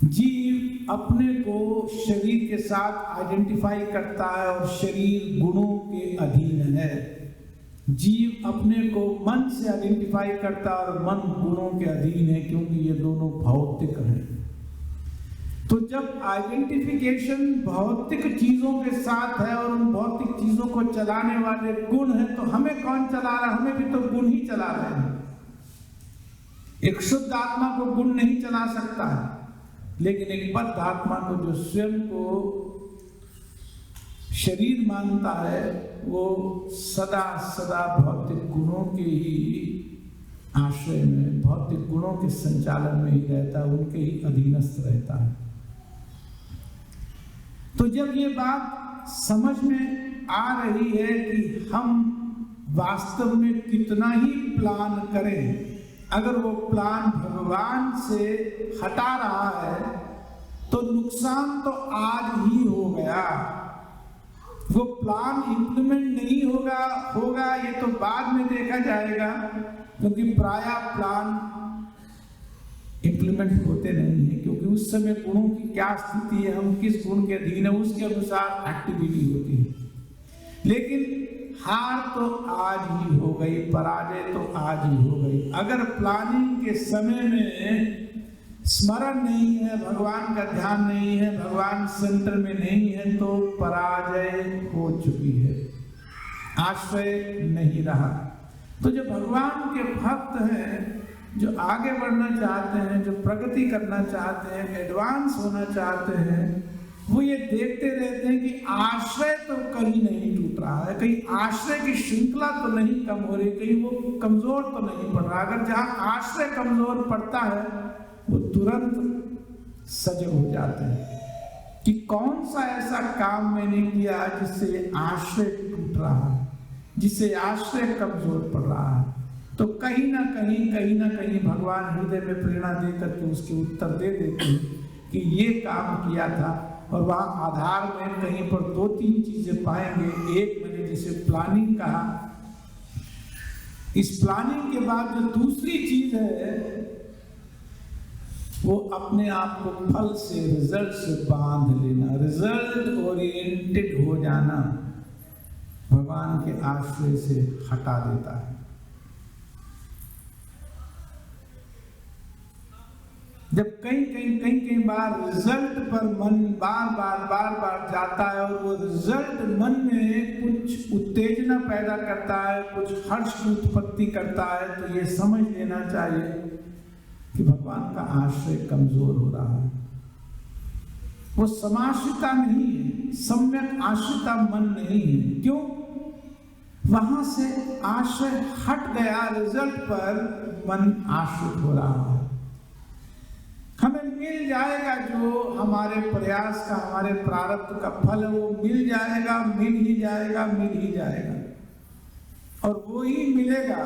जीव अपने को शरीर के साथ आइडेंटिफाई करता है और शरीर गुणों के अधीन है। जीव अपने को मन से आइडेंटिफाई करता है और मन गुणों के अधीन है, क्योंकि ये दोनों भौतिक हैं। तो जब आइडेंटिफिकेशन भौतिक चीजों के साथ है और उन भौतिक चीजों को चलाने वाले गुण हैं, तो हमें कौन चला रहा है? हमें भी तो गुण ही चला रहे हैं। एक शुद्ध आत्मा को गुण नहीं चला सकता है, लेकिन एक बद्ध आत्मा को, जो स्वयं को शरीर मानता है, वो सदा सदा भौतिक गुणों के ही आश्रय में, भौतिक गुणों के संचालन में ही रहता है, उनके ही अधीनस्थ रहता है। तो जब ये बात समझ में आ रही है कि हम वास्तव में कितना ही प्लान करें, अगर वो प्लान भगवान से हटा रहा है तो नुकसान तो आज ही हो गया। वो प्लान इंप्लीमेंट नहीं होगा ये तो बाद में देखा जाएगा, क्योंकि प्रायः प्लान इंप्लीमेंट होते नहीं है, क्योंकि उस समय गुणों की क्या स्थिति है, हम किस गुण के अधीन है, उसके अनुसार एक्टिविटी होती है। लेकिन हार तो आज ही हो गई, पराजय तो आज ही हो गई। अगर प्लानिंग के समय में स्मरण नहीं है, भगवान का ध्यान नहीं है, भगवान सेंटर में नहीं है, तो पराजय हो चुकी है, आश्रय नहीं रहा। तो जो भगवान के भक्त हैं, जो आगे बढ़ना चाहते हैं, जो प्रगति करना चाहते हैं, एडवांस होना चाहते हैं, वो ये देखते रहते हैं कि आश्रय तो कहीं नहीं टूट रहा है, कहीं आश्रय की श्रृंखला तो नहीं कम हो रही, कहीं वो कमजोर तो नहीं पड़ रहा। अगर जहाँ आश्रय कमजोर पड़ता है वो तुरंत सजग हो जाते हैं कि कौन सा ऐसा काम मैंने किया जिससे आश्रय टूट रहा है, जिससे आश्रय कमजोर पड़ रहा है। तो कहीं ना कहीं भगवान हृदय में प्रेरणा दे करके उसके उत्तर दे देते हैं कि ये काम किया था। और वहाँ आधार में कहीं पर 2-3 चीजें पाएंगे। एक मैंने जैसे प्लानिंग कहा, इस प्लानिंग के बाद जो दूसरी चीज है वो अपने आप को फल से, रिजल्ट से बांध लेना, रिजल्ट ओरिएंटेड हो जाना भगवान के आश्रय से हटा देता है। जब कई बार रिजल्ट पर मन बार जाता है और वो रिजल्ट मन में कुछ उत्तेजना पैदा करता है, कुछ हर्ष की उत्पत्ति करता है, तो ये समझ लेना चाहिए कि भगवान का आश्रय कमजोर हो रहा है। वो समाश्रिता नहीं है, सम्यक आश्रिता मन नहीं है। क्यों? वहां से आश्रय हट गया, रिजल्ट पर मन आश्रित हो रहा है। हमें मिल जाएगा जो हमारे प्रयास का, हमारे प्रारब्ध का फल है, वो मिल जाएगा, मिल ही जाएगा। और वो ही मिलेगा।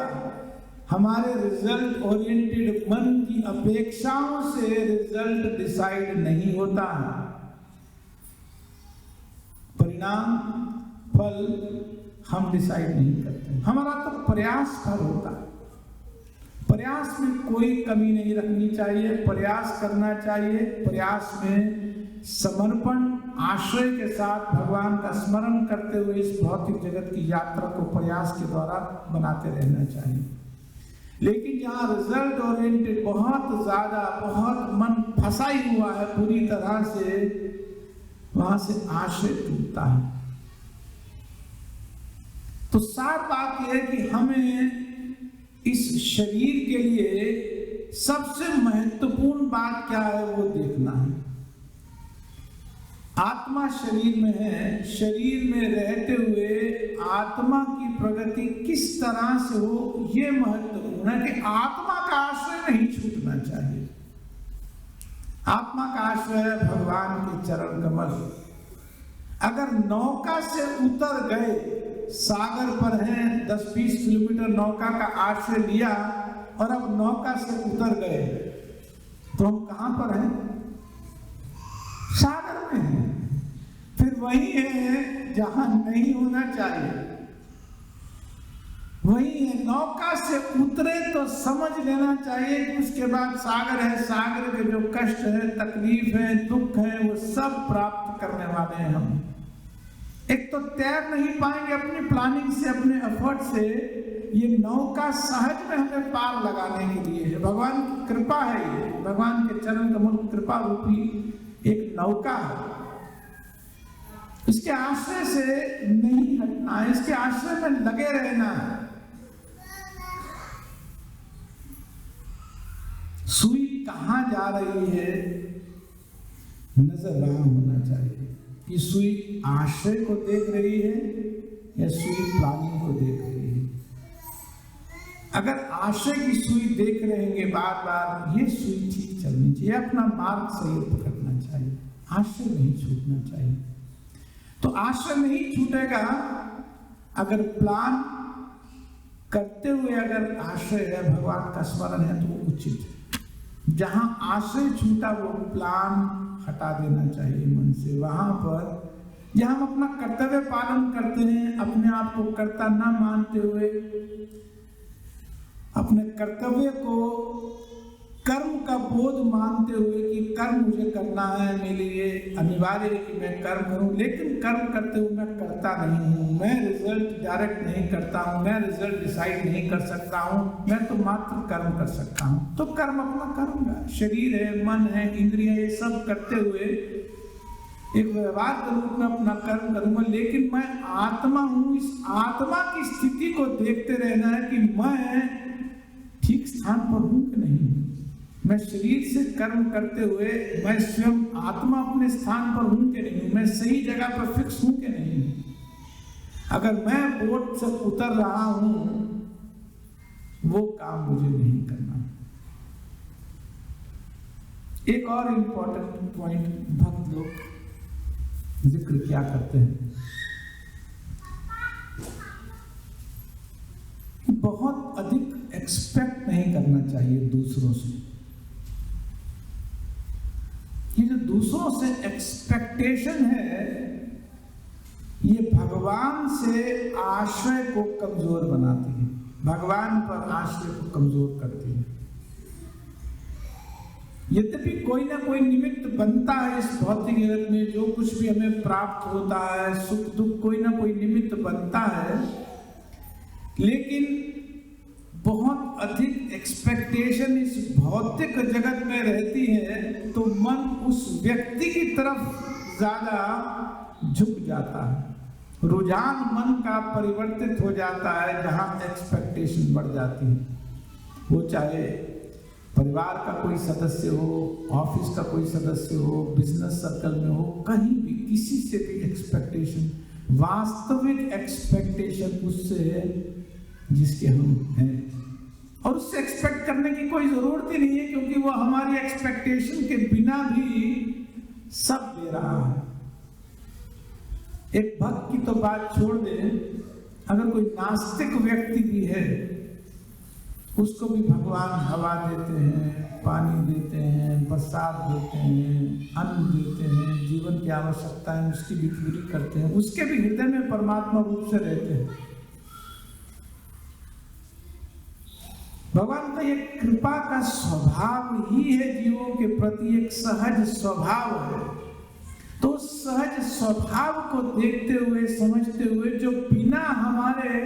हमारे रिजल्ट ओरिएंटेड मन की अपेक्षाओं से रिजल्ट डिसाइड नहीं होता है। परिणाम, फल हम डिसाइड नहीं करते। हमारा तो प्रयास फल होता है। प्रयास में कोई कमी नहीं रखनी चाहिए, प्रयास करना चाहिए। प्रयास में समर्पण, आश्रय के साथ भगवान का स्मरण करते हुए इस भौतिक जगत की यात्रा को प्रयास के द्वारा बनाते रहना चाहिए। लेकिन यहाँ रिजल्ट ओरिएंटेड बहुत मन फंसा ही हुआ है पूरी तरह से, वहां से आश्रय टूटता है। तो साफ बात यह है कि हमें इस शरीर के लिए सबसे महत्वपूर्ण बात क्या है वो देखना है। आत्मा शरीर में है, शरीर में रहते हुए आत्मा की प्रगति किस तरह से हो ये महत्वपूर्ण है कि आत्मा का आश्रय नहीं छूटना चाहिए। आत्मा का आश्रय है भगवान के चरण कमल। अगर नौका से उतर गए, सागर पर हैं, 10-20 किलोमीटर नौका का आश्रय लिया और अब नौका से उतर गए तो हम कहां पर हैं? सागर में हैं। फिर वही है जहां नहीं होना चाहिए, वही है। नौका से उतरे तो समझ लेना चाहिए कि उसके बाद सागर है, सागर के जो कष्ट है, तकलीफ है, दुख है, वो सब प्राप्त करने वाले हैं हम। एक तो तैर नहीं पाएंगे अपनी प्लानिंग से, अपने एफर्ट से। ये नौका सहज में हमें पार लगाने के लिए है, भगवान की कृपा है। ये भगवान के चरण कमल कृपा रूपी एक नौका है। इसके आश्रय से नहीं हटना है, इसके आश्रय में लगे रहना है। सुई कहां जा रही है नजर वहां होना चाहिए। कि सुई आश्रय को देख रही है या सुई प्लानिंग को देख रही है। अगर आश्रय की सुई देख रहेंगे बार बार, ये सुई ठीक चलनी चाहिए, अपना मार्ग सही पकड़ना चाहिए, आश्रय नहीं छूटना चाहिए। तो आश्रय नहीं छूटेगा अगर प्लान करते हुए अगर आश्रय है, भगवान का स्मरण है तो वो उचित है। जहां आश्रय छूटा वो प्लान हटा देना चाहिए मन से। वहां पर जहां हम अपना कर्तव्य पालन करते हैं, अपने आप को कर्ता न मानते हुए, अपने कर्तव्य को कर्म का बोध मानते हुए कि कर्म मुझे करना है, मेरे लिए अनिवार्य है कि मैं कर्म करूं, लेकिन कर्म करते हुए मैं करता नहीं हूं, मैं रिजल्ट डायरेक्ट नहीं करता हूं, मैं रिजल्ट डिसाइड नहीं कर सकता हूं, मैं तो मात्र कर्म कर सकता हूं। तो कर्म अपना करूंगा, शरीर है, मन है, इंद्रियां, ये सब करते हुए एक व्यवहार के रूप में अपना कर्म करूंगा। लेकिन मैं आत्मा हूं, इस आत्मा की स्थिति को देखते रहना है कि मैं ठीक स्थान पर हूं कि नहीं। मैं शरीर से कर्म करते हुए मैं स्वयं आत्मा अपने स्थान पर हूं कि नहीं, मैं सही जगह पर फिक्स हूं कि नहीं। अगर मैं बोट से उतर रहा हूं, वो काम मुझे नहीं करना। एक और इंपॉर्टेंट पॉइंट भक्त लोग जिक्र क्या करते हैं कि बहुत अधिक एक्सपेक्ट नहीं करना चाहिए दूसरों से। ये जो दूसरों से एक्सपेक्टेशन है, ये भगवान से आश्रय को कमजोर बनाती है, भगवान पर आश्रय को कमजोर करती है। यद्यपि कोई ना कोई निमित्त बनता है इस भौतिक जगत में, जो कुछ भी हमें प्राप्त होता है, सुख दुख, कोई ना कोई निमित्त बनता है, लेकिन बहुत अधिक एक्सपेक्टेशन इस भौतिक जगत में रहती है तो मन उस व्यक्ति की तरफ ज्यादा झुक जाता है। रुझान मन का परिवर्तित हो जाता है जहां एक्सपेक्टेशन बढ़ जाती है। वो चाहे परिवार का कोई सदस्य हो, ऑफिस का कोई सदस्य हो, बिजनेस सर्कल में हो, कहीं भी किसी से भी एक्सपेक्टेशन, वास्तविक एक्सपेक्टेशन उससे है जिसके हम हैं, और उससे एक्सपेक्ट करने की कोई जरूरत ही नहीं है, क्योंकि वो हमारी एक्सपेक्टेशन के बिना भी सब दे रहा है। एक भक्त की तो बात छोड़ दे, अगर कोई नास्तिक व्यक्ति भी है, उसको भी भगवान हवा देते हैं, पानी देते हैं, बरसात देते हैं, अन्न देते हैं, जीवन की आवश्यकताएं उसकी भी पूरी करते हैं, उसके भी हृदय में परमात्मा रूप से रहते हैं। भगवान का ये कृपा का स्वभाव ही है, जीवों के प्रति एक सहज स्वभाव है। तो सहज स्वभाव को देखते हुए, समझते हुए, जो बिना हमारे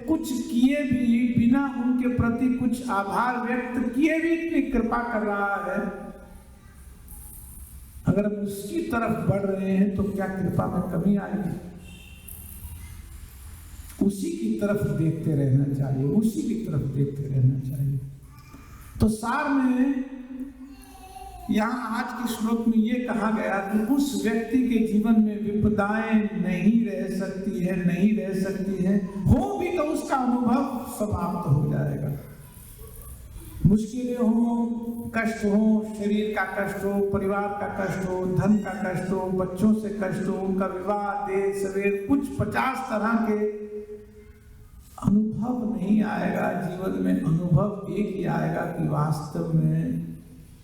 कुछ किए भी, बिना उनके प्रति कुछ आभार व्यक्त किए भी इतनी कृपा कर रहा है, अगर हम उसकी तरफ बढ़ रहे हैं तो क्या कृपा में कमी आएगी? उसी की तरफ देखते रहना चाहिए, उसी की तरफ देखते रहना चाहिए। तो सार में यहाँ आज के श्लोक में ये कहा गया कि उस व्यक्ति के जीवन में विपदाएं नहीं रह सकती है, हो भी तो उसका अनुभव समाप्त हो जाएगा। मुश्किलें हो, कष्ट हो, शरीर का कष्ट हो, परिवार का कष्ट हो, धन का कष्ट हो, बच्चों से कष्ट हो, उनका विवाह, देर सवेर, कुछ 50 तरह के अनुभव नहीं आएगा जीवन में। अनुभव एक ही आएगा कि वास्तव में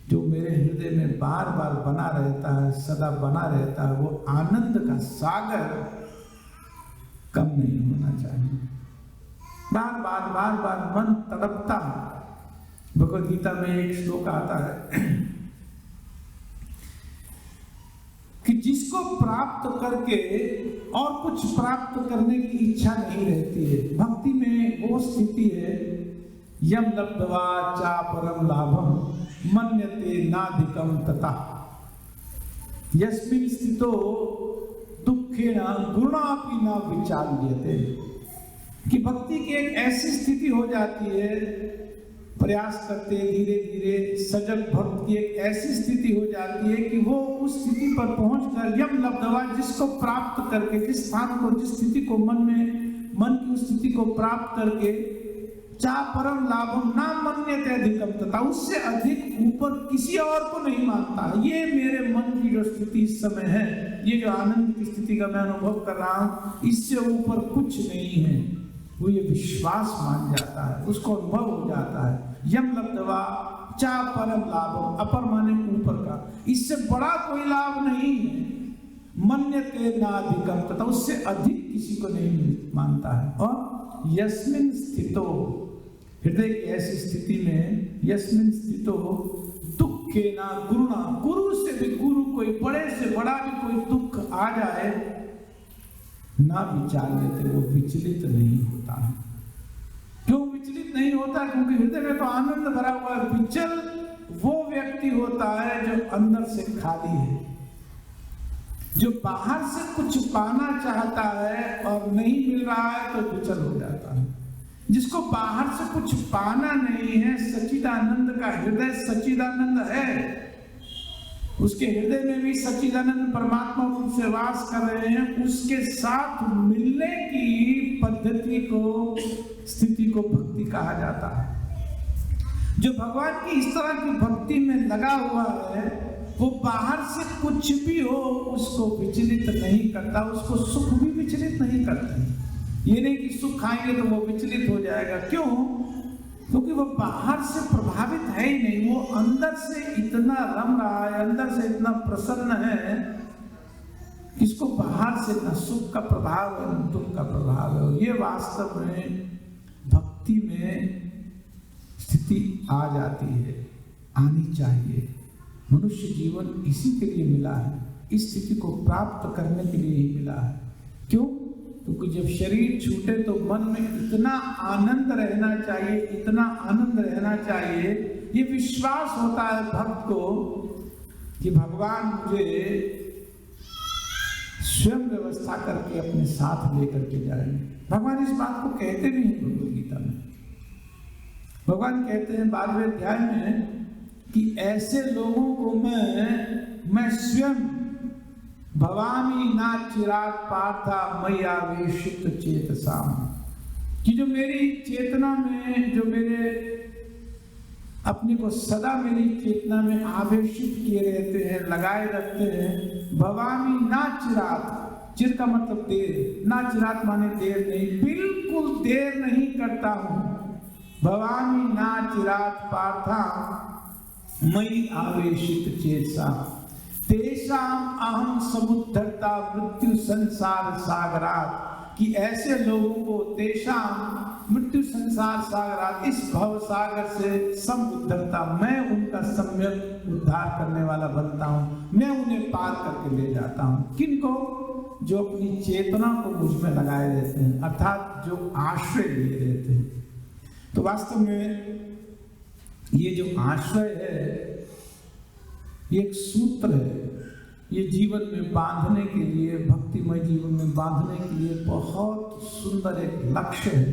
जो मेरे हृदय में बार बार बना रहता है, सदा बना रहता है, वो आनंद का सागर कम नहीं होना चाहिए। बार बार मन तड़पता है। भगवद गीता में एक श्लोक आता है कि जिसको प्राप्त करके और कुछ प्राप्त करने की इच्छा नहीं रहती है, भक्ति में वो स्थिति है, यम लब्ध्वा चा परम लाभम मन्यते नाधिकम तथा यस्मिन् स्थितो दुखेन गुणापि न विचाल्यते। कि भक्ति की एक ऐसी स्थिति हो जाती है, प्रयास करते धीरे धीरे सजग भक्त की एक ऐसी स्थिति हो जाती है कि वो उस स्थिति पर पहुंचकर यम लब्ध्वा, जिसको प्राप्त करके, जिस स्थान को, जिस स्थिति को मन की उस स्थिति को प्राप्त करके, चा परम लाभम ना मन्यते अधिकम तथा, उससे अधिक ऊपर किसी और को नहीं मानता। ये मेरे मन की जो स्थिति इस समय है, ये जो आनंद की स्थिति का मैं अनुभव कर रहा हूं, इससे ऊपर कुछ नहीं है। वो ये विश्वास मान जाता है, उसको अनुभव हो जाता है। यम लब्ध्वा चा परम लाभम, अपर माने ऊपर का, इससे बड़ा कोई लाभ नहीं है। मन्यते नाधिकम तथा, उससे अधिक किसी को नहीं मानता है। और यस्मिन् स्थितो, हृदय की ऐसी स्थिति में, यस्मिन् स्थितो दुखे ना गुरुणा, गुरु से भी गुरु, कोई बड़े से बड़ा भी कोई दुख आ जाए, ना विचार लेते, वो विचलित नहीं होता है। क्यों विचलित नहीं होता? क्योंकि हृदय में तो आनंद भरा हुआ है। विचल वो व्यक्ति होता है जो अंदर से खाली है, जो बाहर से कुछ पाना चाहता है और नहीं मिल रहा है तो विचल हो जाता है। जिसको बाहर से कुछ पाना नहीं है, सच्चिदानंद का हृदय सच्चिदानंद है, उसके हृदय में भी सच्चिदानंद परमात्मा रूप से वास कर रहे हैं, उसके साथ मिलने की पद्धति को, स्थिति को भक्ति कहा जाता है। जो भगवान की इस तरह की भक्ति में लगा हुआ है, वो बाहर से कुछ भी हो उसको विचलित नहीं करता, उसको सुख भी विचलित नहीं करते। ये नहीं कि सुख खाएंगे तो वो विचलित हो जाएगा। क्यों? क्योंकि वो बाहर से प्रभावित है ही नहीं, वो अंदर से इतना रम रहा है, अंदर से इतना प्रसन्न है, इसको बाहर से न सुख का प्रभाव है न दुख का प्रभाव है। ये वास्तव में भक्ति में स्थिति आ जाती है, आनी चाहिए। मनुष्य जीवन इसी के लिए मिला है, इस स्थिति को प्राप्त करने के लिए ही मिला है। क्यों? क्योंकि जब शरीर छूटे तो मन में इतना आनंद रहना चाहिए, इतना आनंद रहना चाहिए, ये विश्वास होता है भक्त को कि भगवान मुझे स्वयं व्यवस्था करके अपने साथ लेकर के जाएंगे। भगवान इस बात को कहते भी हैं भगवद गीता में। भगवान कहते हैं 12वें अध्याय में कि ऐसे लोगों को मैं स्वयं भवामी ना चिराग पार्था मयि आवेशित चेतसाम, कि जो मेरी चेतना में, जो मेरे अपने को सदा मेरी चेतना में आवेशित किए रहते हैं, लगाए रखते हैं। भवामी ना चिराग, चिर का मतलब देर, ना चिराग माने देर नहीं, बिल्कुल देर नहीं करता हूं। भवामी ना चिराग पार्था मयि आवेशित चेतसा तेषाम अहम समुद्धरता मृत्यु संसार सागरात, कि ऐसे लोगों को तेषाम मृत्यु संसार सागरात, इस भव सागर से समुद्धरता, मैं उनका सम्यक उद्धार करने वाला बनता हूँ, मैं उन्हें पार करके ले जाता हूँ। किनको? जो अपनी चेतना को मुझ में लगाए रहते हैं, अर्थात जो आश्रय लिए रहते हैं। तो वास्तव में ये जो आश्रय है, ये एक सूत्र है, ये जीवन में बांधने के लिए, भक्तिमय जीवन में बांधने के लिए बहुत सुंदर एक लक्ष्य है।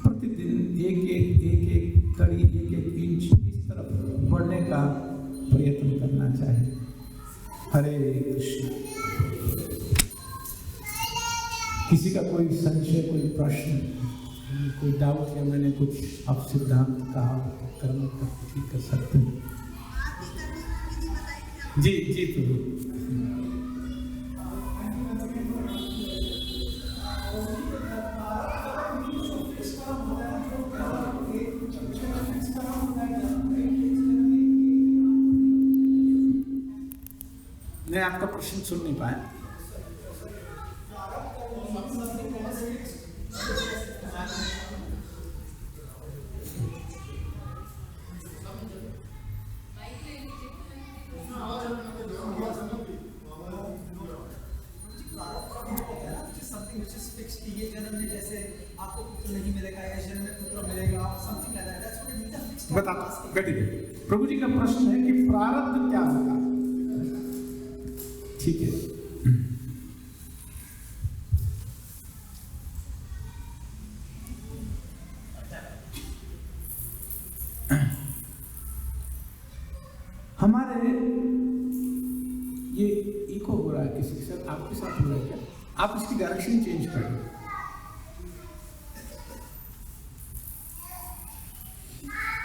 प्रतिदिन एक एक कड़ी, एक एक इंच इस तरफ बढ़ने का प्रयत्न करना चाहिए। हरे कृष्ण। किसी का कोई संशय, कोई प्रश्न, कोई डाउट, या मैंने कुछ अब सिद्धांत कहा कर्म का ठीक कर सकते हैं? जी जी तो मैं आपका प्रश्न सुन नहीं पाया। आपको पुत्र नहीं मिलेगा या जन्म में पुत्र मिलेगा, something like that, that's what it is. बता बेटी, प्रभु जी का प्रश्न है कि प्रारब्ध क्या होगा। ठीक है, हमारे ये इको हो रहा है किसी के साथ, आपके साथ हो रहा है क्या? आप इसकी डायरेक्शन चेंज करें।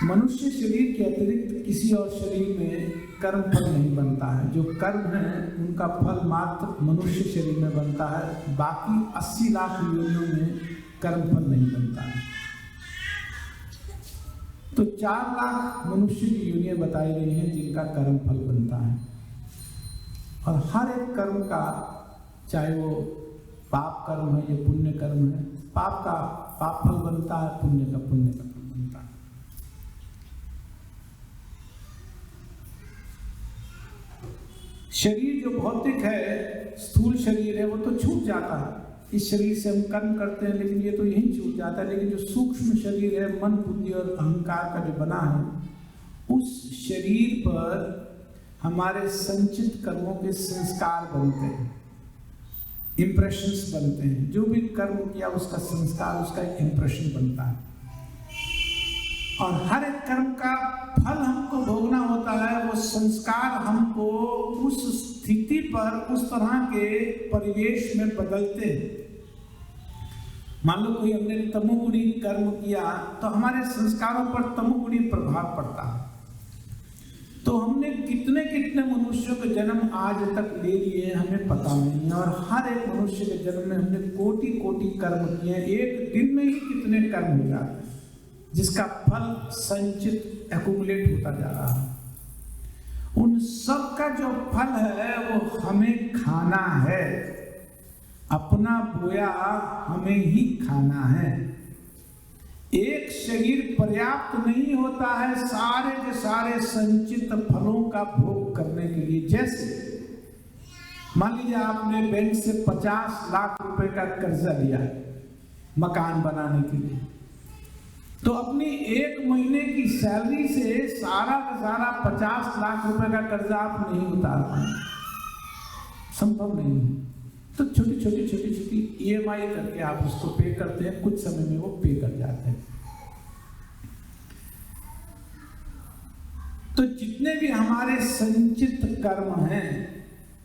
मनुष्य शरीर के अतिरिक्त किसी और शरीर में कर्म फल नहीं बनता है। जो कर्म है उनका फल मात्र मनुष्य शरीर में बनता है, बाकी 80 लाख योनियों में कर्म फल नहीं बनता है। तो 4 लाख मनुष्य की योनियां बताई गई हैं जिनका कर्म फल बनता है, और हर एक कर्म का, चाहे वो पाप कर्म है या पुण्य कर्म है, पाप का पाप फल बनता है, पुण्य का पुण्य का फल बनता है। शरीर जो भौतिक है, स्थूल शरीर है, वो तो छूट जाता है। इस शरीर से हम कर्म करते हैं, लेकिन ये तो यही छूट जाता है। लेकिन जो सूक्ष्म शरीर है, मन बुद्धि और अहंकार का जो बना है, उस शरीर पर हमारे संचित कर्मों के संस्कार बनते हैं, इंप्रेशंस बनते हैं। जो भी कर्म किया उसका संस्कार, उसका एक इंप्रेशन बनता है, और हर एक कर्म का फल हमको भोगना होता है। वो संस्कार हमको उस स्थिति पर, उस तरह के परिवेश में बदलते हैं। मान लो कोई हमने तमोगुणी कर्म किया, तो हमारे संस्कारों पर तमोगुणी प्रभाव पड़ता है। तो हमने कितने कितने मनुष्यों के जन्म आज तक ले लिए हमें पता नहीं है, और हर एक मनुष्य के जन्म में हमने कोटि कोटि कर्म किए। एक दिन में ही कितने कर्म हो जाते हैं, जिसका फल संचित एक्युमुलेट होता जा रहा है। उन सब का जो फल है वो हमें खाना है, अपना बोया हमें ही खाना है। एक शरीर पर्याप्त नहीं होता है सारे के सारे संचित फलों का भोग करने के लिए। जैसे मान लीजिए आपने बैंक से 50 लाख रुपए का कर्जा लिया है मकान बनाने के लिए, तो अपनी 1 महीने की सैलरी से सारा का सारा 50 लाख रुपए का कर्जा आप नहीं उतार पाए, संभव नहीं है। तो छोटी छोटी EMI करके आप उसको पे करते हैं, कुछ समय में वो पे कर जाते हैं। तो जितने भी हमारे संचित कर्म हैं,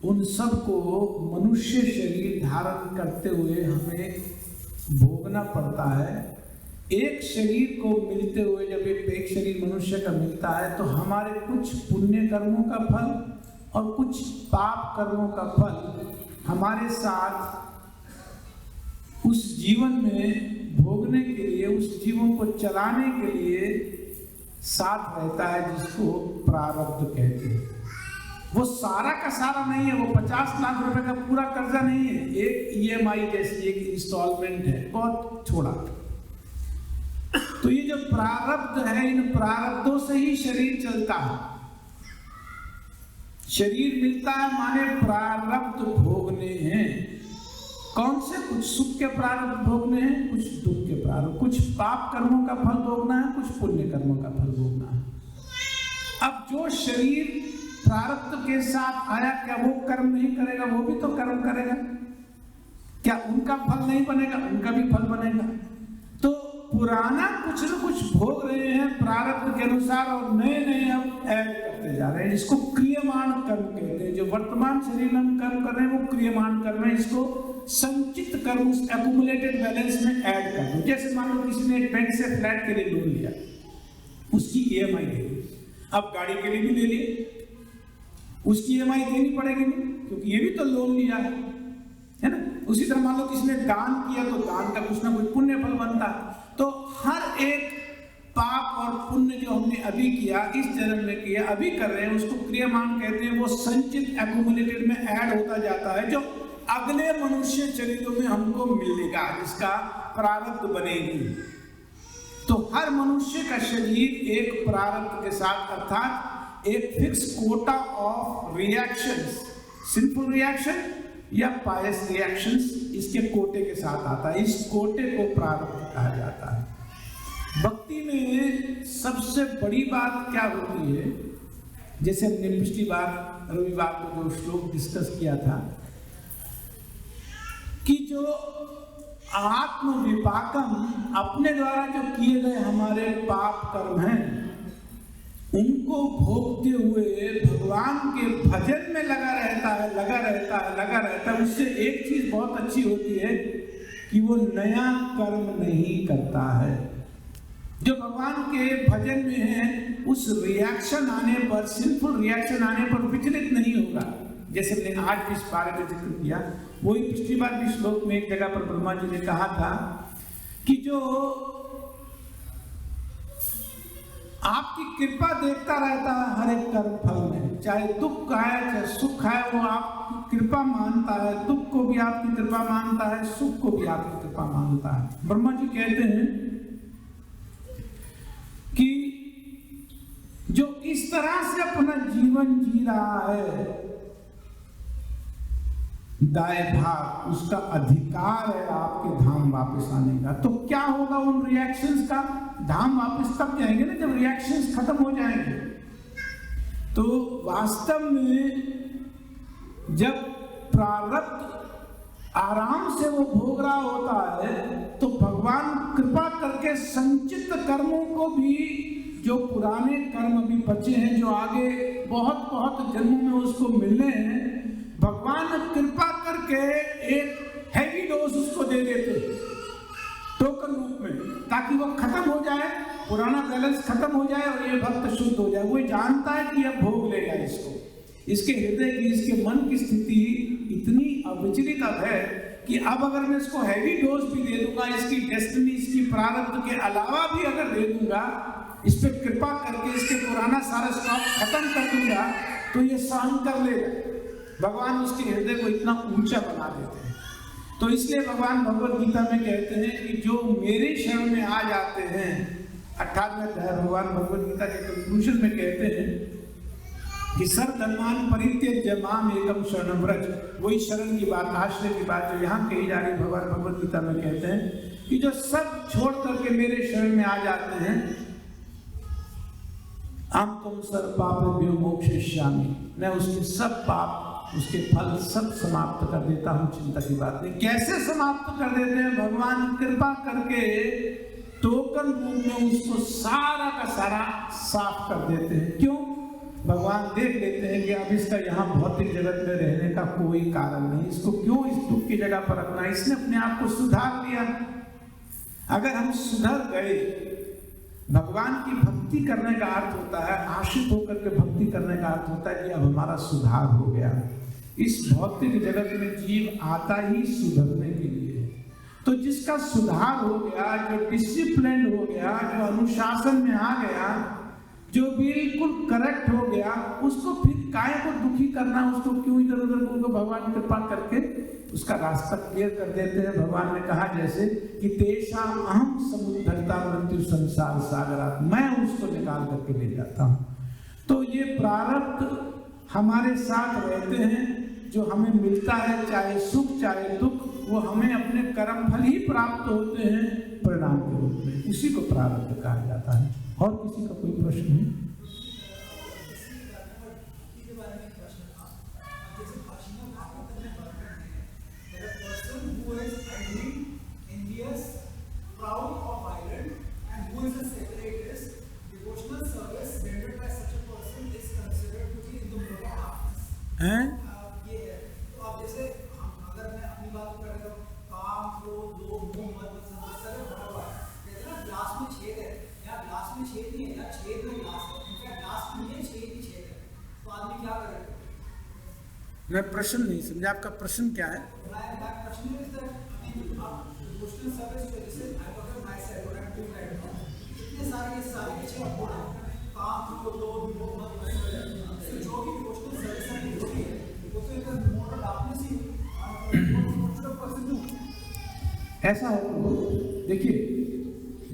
उन सब को मनुष्य शरीर धारण करते हुए हमें भोगना पड़ता है। एक शरीर को मिलते हुए जब एक शरीर मनुष्य का मिलता है, तो हमारे कुछ पुण्य कर्मों का फल और कुछ पाप कर्मों का फल हमारे साथ उस जीवन में भोगने के लिए, उस जीवन को चलाने के लिए साथ रहता है, जिसको प्रारब्ध कहते हैं। वो सारा का सारा नहीं है, वो 50 लाख रुपए का पूरा कर्जा नहीं है, एक EMI जैसी एक इंस्टॉलमेंट है, बहुत छोड़ा। तो ये जो प्रारब्ध है, इन प्रारब्धों से ही शरीर चलता है। शरीर मिलता है माने प्रारब्ध भोगने हैं। कौन से? कुछ सुख के प्रारब्ध भोगने हैं, कुछ दुख के प्रारब्ध, कुछ पाप कर्मों का फल भोगना है, कुछ पुण्य कर्मों का फल भोगना है। अब जो शरीर प्रारब्ध के साथ आया, क्या वो कर्म नहीं करेगा? वो भी तो कर्म करेगा। क्या उनका फल नहीं बनेगा? उनका भी फल बनेगा। तो पुराना कुछ न कुछ भोग रहे हैं प्रारब्ध के अनुसार और नए नए अब ऐड करते जा रहे हैं। इसको क्रियमाण कर्म कहते हैं। जो वर्तमान शरीर में हम कर्म कर रहे हैं वो क्रियमाण कर्म है। इसको संचित कर्म उस एक्युमुलेटेड बैलेंस में ऐड कर दो। जैसे मान लो किसी ने एक बैंक से फ्लैट के लिए लोन लिया, उसकी EMI दे दी, अब गाड़ी के लिए भी ले ली, उसकी EMI देनी पड़ेगी नहीं, क्योंकि ये भी तो लोन लिया है ना। उसी तरह मान लो किसी ने दान किया तो दान का कुछ ना कुछ पुण्य फल बनता। तो हर एक पाप और पुण्य जो हमने अभी किया, इस जन्म में किया, अभी कर रहे हैं, उसको क्रियमाण कहते हैं। वो संचित एक्युमुलेटेड में ऐड होता जाता है, जो अगले मनुष्य शरीरों में हमको मिलेगा, जिसका प्रारब्ध बनेगी। तो हर मनुष्य का शरीर एक प्रारब्ध के साथ, अर्थात एक fix Kota of reactions, simple reaction या पायस रिएक्शंस, इसके कोटे के साथ आता है। इस कोटे को प्रारब्ध कहा जाता है। भक्ति में सबसे बड़ी बात क्या होती है, जैसे हमने पिछली बार रविवार को जो श्लोक डिस्कस किया था कि जो आत्म विपाकम, अपने द्वारा जो किए गए हमारे पाप कर्म हैं, उनको भोगते हुए भगवान के भजन में लगा रहता है। उससे एक चीज बहुत अच्छी होती है कि वो नया कर्म नहीं करता है। जो भगवान के भजन में है, उस रिएक्शन आने पर, सिंपल रिएक्शन आने पर विचलित नहीं होगा। जैसे हमने आज भी इस बारे में जिक्र किया, वही पिछली बार भी श्लोक में एक जगह पर ब्रह्मा जी ने कहा था कि जो आपकी कृपा देखता रहता है हर एक कर्म फल में, चाहे दुख है चाहे सुख है, वो आपकी कृपा मानता है। दुख को भी आपकी कृपा मानता है, सुख को भी आपकी कृपा मानता है। ब्रह्मा जी कहते हैं कि जो इस तरह से अपना जीवन जी रहा है, दाएं भाग, उसका अधिकार है आपके धाम वापस आने का। तो क्या होगा उन रिएक्शंस का? धाम वापस तब जाएंगे ना जब रिएक्शंस खत्म हो जाएंगे। तो वास्तव में जब प्रारब्ध आराम से वो भोग रहा होता है, तो भगवान कृपा करके संचित कर्मों को भी, जो पुराने कर्म अभी बचे हैं, जो आगे बहुत बहुत जन्मों में उसको मिलने हैं, भगवान कृपा करके एक हैवी डोज उसको दे देते टोकन रूप में, ताकि वो खत्म हो जाए, पुराना बैलेंस खत्म हो जाए और ये भक्त शुद्ध हो जाए। वो जानता है कि अब भोग लेगा इसको। इसके हृदय की, इसके मन की स्थिति इतनी अविचलित अब है कि अब अगर मैं इसको हैवी डोज भी दे दूंगा, इसकी डेस्टिनी, इसकी प्रारब्ध के अलावा भी अगर दे दूंगा, इस पर कृपा करके इसके पुराना सारा स्टॉक खत्म कर दूंगा, तो ये सहन कर लेगा। भगवान उसके हृदय को इतना ऊंचा बना देते हैं। तो इसलिए भगवान भगवत गीता में कहते हैं कि जो मेरे शरण में आ जाते हैं, 18वें अध्याय भगवान भगवत गीता के कंक्लूजन में कहते हैं कि सर्वधर्मान् परित्यज्य माम एकम शरणं व्रज। वही शरण की बात, आश्रय की बात जो यहाँ कही जा रही भगवान भगवत गीता में कहते हैं कि जो सब छोड़ करके मेरे शरण में आ जाते हैं, हम तुम सर्व पापेभ्यो मोक्षयिष्यामि, मैं उसके सब पाप, उसके फल सब समाप्त कर देता हूं। चिंता की बात नहीं। कैसे समाप्त कर देते हैं? भगवान कृपा करके टोकन रूप में उसको सारा का सारा साफ कर देते हैं। क्यों? भगवान देख लेते हैं कि अब इसका यहाँ भौतिक जगत में रहने का कोई कारण नहीं, इसको क्यों इस दुख की जगह पर रखना। इसने अपने आप को सुधार लिया। अगर हम सुधर गए, भगवान की भक्ति करने का अर्थ होता है, आश्रित होकर के भक्ति करने का अर्थ होता है कि अब हमारा सुधार हो गया। इस भौतिक जगत में जीव आता ही सुधरने के लिए। तो जिसका सुधार हो गया, जो डिसिप्लिन हो गया, जो अनुशासन में आ गया, जो बिल्कुल करेक्ट हो गया, उसको फिर काय को दुखी करना, उसको क्यों इधर उधर को भगवान कृपा करके उसका रास्ता क्लियर कर देते हैं। भगवान ने कहा जैसे कि तेषा अहम समुद्धरता मृत्यु संसार सागरात, मैं उसको निकाल करके ले जाता हूँ। तो ये प्रारब्ध हमारे साथ रहते हैं, जो हमें मिलता है, चाहे सुख चाहे दुख, वो हमें अपने कर्म फल ही प्राप्त होते हैं परिणाम के रूप में। उसी को प्रारब्ध कहा जाता है। और किसी का कोई प्रश्न नहीं? Proud of violence हैं? ये है तो अब जैसे अगर मैं अपनी बात कर रहा हूँ, काम क्रोध लोभ मोह मद मत्सर भरा हुआ है, जैसे ना ग्लास में छेद है, यहाँ ग्लास में छेद नहीं है, यहाँ छेद में ग्लास है, इनका ग्लास नहीं है, छेद ही छेद है, तो आदमी क्या करेगा? मैं प्रश्न नहीं समझा, आपका प्रश्न क्या है? My question is that I mean, emotional service जो जैसे I talk about myself or I'm doing right now, इतने सारे ये सारे पीछे होना काम को लोग मोहब्बत मसले जो भी इमोशनल सर्विस है जो भी है वो तो एक मोरल आपने सी मोरल पर्सन टू ऐसा है। देखिए,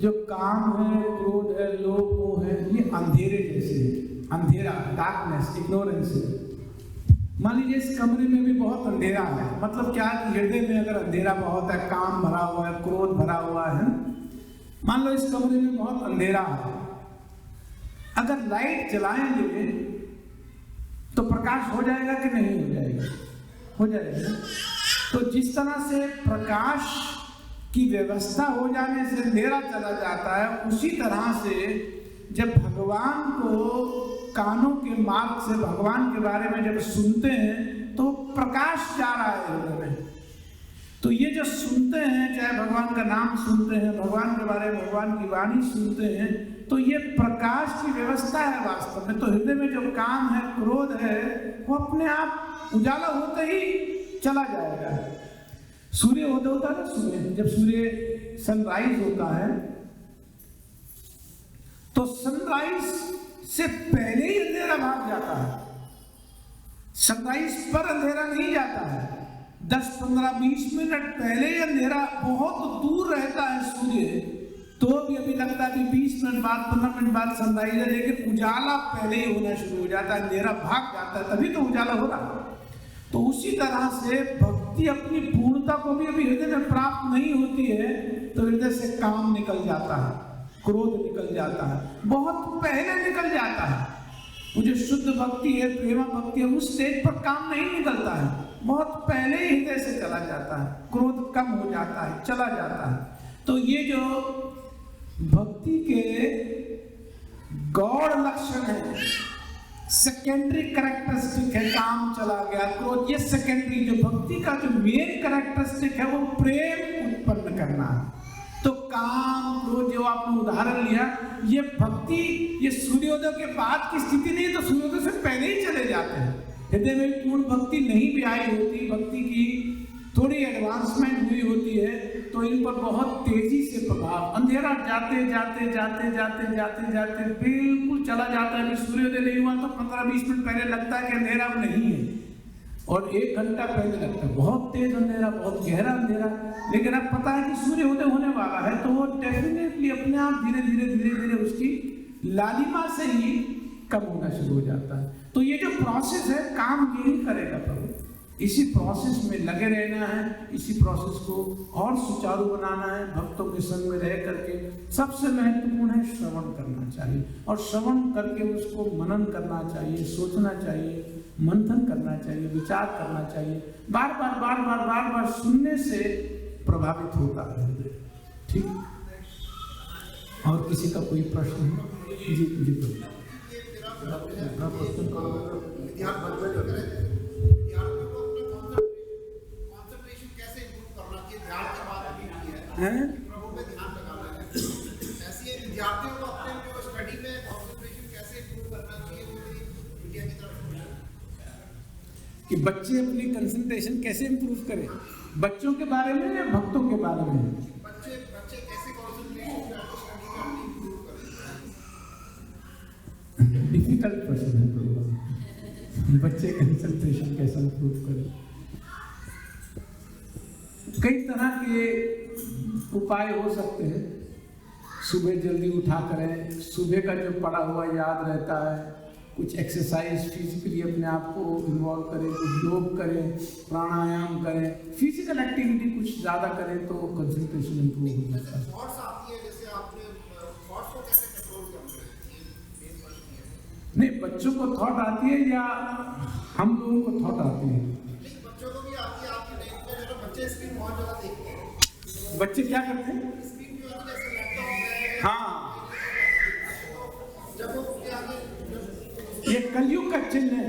जो काम है, क्रोध है, लोभ मोह है, ये अंधेरे जैसे है। अंधेरा, डार्कनेस, इग्नोरेंस है। मान लीजिए इस कमरे में भी बहुत अंधेरा है, मतलब क्या कि हृदय में अगर अंधेरा बहुत है, काम भरा हुआ है, क्रोध भरा हुआ है, मान लो इस कमरे में बहुत अंधेरा है, अगर लाइट जलाएंगे तो प्रकाश हो जाएगा कि नहीं हो जाएगा? हो जाएगा। तो जिस तरह से प्रकाश की व्यवस्था हो जाने से अंधेरा चला जाता है, उसी तरह से जब भगवान को कानों के मार्ग से भगवान के बारे में जब सुनते हैं तो प्रकाश जा रहा है हृदय में। तो ये जो सुनते हैं, चाहे भगवान का नाम सुनते हैं, भगवान के बारे में भगवान की वाणी सुनते हैं, तो ये प्रकाश की व्यवस्था है वास्तव में। तो हृदय में जो काम है, क्रोध है, वो अपने आप उजाला होते ही चला जाएगा। सूर्य उदय होता है ना, सूर्य जब सूर्य सनराइज होता है तो सनराइज से पहले ही अंधेरा भाग जाता है। सनराइज पर अंधेरा नहीं जाता है, 10, 15, 20 मिनट पहले ही अंधेरा बहुत दूर रहता है सूर्य, तो भी अभी लगता है कि 20 मिनट बाद, 15 मिनट बाद सनराइज है, लेकिन उजाला पहले ही होना शुरू हो जाता है, अंधेरा भाग जाता है, तभी तो उजाला हो रहा है। तो उसी तरह से भक्ति अपनी पूर्णता को भी अभी हृदय में प्राप्त नहीं होती है, तो हृदय से काम निकल जाता है, क्रोध निकल जाता है, बहुत पहले निकल जाता है। वो जो शुद्ध भक्ति है, प्रेमा भक्ति है, उस स्टेज पर काम नहीं निकलता है, बहुत पहले ही हृदय से चला जाता है, क्रोध कम हो जाता है, चला जाता है। तो ये जो भक्ति के गौड़ लक्षण है, सेकेंडरी कैरेक्टरिस्टिक है, काम चला गया, क्रोध, ये सेकेंडरी। जो भक्ति का जो मेन कैरेक्टरिस्टिक है वो प्रेम उत्पन्न करना है। तो काम क्रोध जो आपने उदाहरण लिया, ये भक्ति, ये सूर्योदय के बाद की स्थिति नहीं, तो सूर्योदय से पहले ही चले जाते हैं। हृदय में पूर्ण भक्ति नहीं भी आई होती, भक्ति की थोड़ी एडवांसमेंट हुई होती है, तो इन पर बहुत तेजी से प्रभाव, अंधेरा जाते जाते जाते जाते जाते जाते बिल्कुल चला जाता है। सूर्योदय नहीं हुआ तो 15-20 मिनट पहले लगता है कि अंधेरा अब नहीं है, और 1 घंटा पहले लगता है बहुत तेज अंधेरा, बहुत गहरा अंधेरा, लेकिन अब पता है कि सूर्योदय होने वाला है, तो वो डेफिनेटली अपने आप धीरे धीरे धीरे धीरे उसकी लालिमा से ही कम होना शुरू हो जाता है। तो ये जो प्रोसेस है, काम यही करेगा प्रभु, इसी प्रोसेस में लगे रहना है, इसी प्रोसेस को और सुचारू बनाना है, भक्तों के संग में रह करके। सबसे महत्वपूर्ण है श्रवण करना चाहिए, और श्रवण करके उसको मनन करना चाहिए, सोचना चाहिए, मंथन करना चाहिए, विचार करना चाहिए। बार बार बार बार बार बार सुनने से प्रभावित होता है। ठीक, और किसी का कोई प्रश्न है? जी जी हैं? कि बच्चे अपनी कंसंट्रेशन कैसे इंप्रूव करें, बच्चों के बारे में या भक्तों के बारे में? बच्चे कैसे कंसंट्रेशन डिफिकल्ट क्वेश्चन है। बच्चे कंसंट्रेशन कैसे इंप्रूव करें? कई तरह के उपाय हो सकते हैं। सुबह जल्दी उठा करें, सुबह का जो पढ़ा हुआ याद रहता है, कुछ एक्सरसाइज फिजिकली अपने आप को इन्वॉल्व करें, कुछ योग करें, प्राणायाम करें, फिजिकल एक्टिविटी कुछ ज़्यादा करें तो कंसंट्रेशन इंप्रूव हो जाता है। थॉट्स आती है, जैसे आपने थॉट्स को कैसे कंट्रोल करते हैं? नहीं, बच्चों को थॉट आती है या हम लोगों को थॉट आती है? बच्चों को भी आती है। आपके टाइम पे जो बच्चे स्क्रीन बहुत ज़्यादा देखते हैं, बच्चे क्या करते हैं? स्क्रीन जो है जैसे लैपटॉप है, हाँ, जब वो उनके आगे ये कलयुग का चिन्ह है।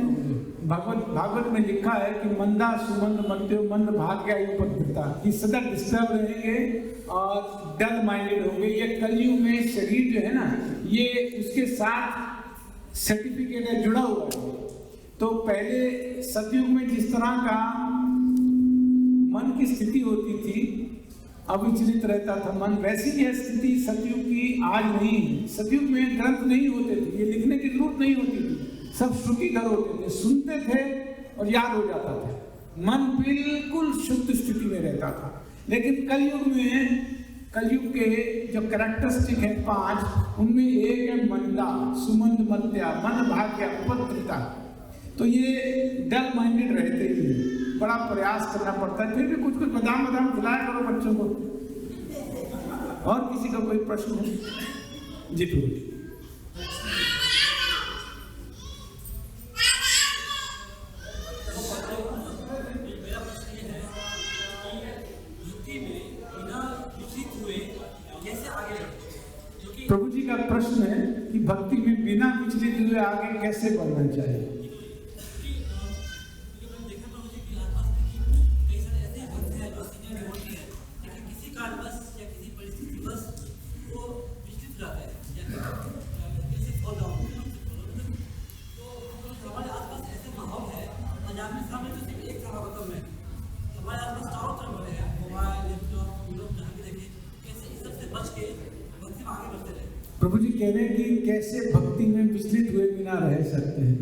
भागवत में लिखा है कि मंदा सुमंद मत्यो मंद भाग्य उपद्रता, कि सदा डिस्टर्ब रहेंगे और डल माइंडेड होंगे। ये कलयुग में शरीर जो है ना, ये उसके साथ सर्टिफिकेट है, जुड़ा हुआ है। तो पहले सतयुग में जिस तरह का मन की स्थिति होती थी, अविचलित रहता था मन, वैसी यह स्थिति सतयुग की आज नहीं है। सतयुग में ग्रंथ नहीं होते थे, ये लिखने की जरूरत नहीं होती थी, सब श्रुतिधर होते थे, सुनते थे और याद हो जाता था, मन बिल्कुल शुद्ध स्थिति में रहता था। लेकिन कलयुग में, कलयुग के जो कैरेक्टरिस्टिक है 5, उनमें एक है मंदा सुमंद मत्या मंद भाग्य उपद्रता। तो ये डल माइंडेड रहते ही, बड़ा प्रयास करना पड़ता है। फिर भी कुछ कुछ बादाम खिलाया करो बच्चों को। और किसी का कोई प्रश्न है? जी प्रभु जी। प्रभु जी का प्रश्न है कि भक्ति में बिना विचलित हुए आगे कैसे बढ़ना चाहिए। प्रभु जी कह रहे हैं कि कैसे भक्ति में विचलित हुए बिना रह सकते हैं।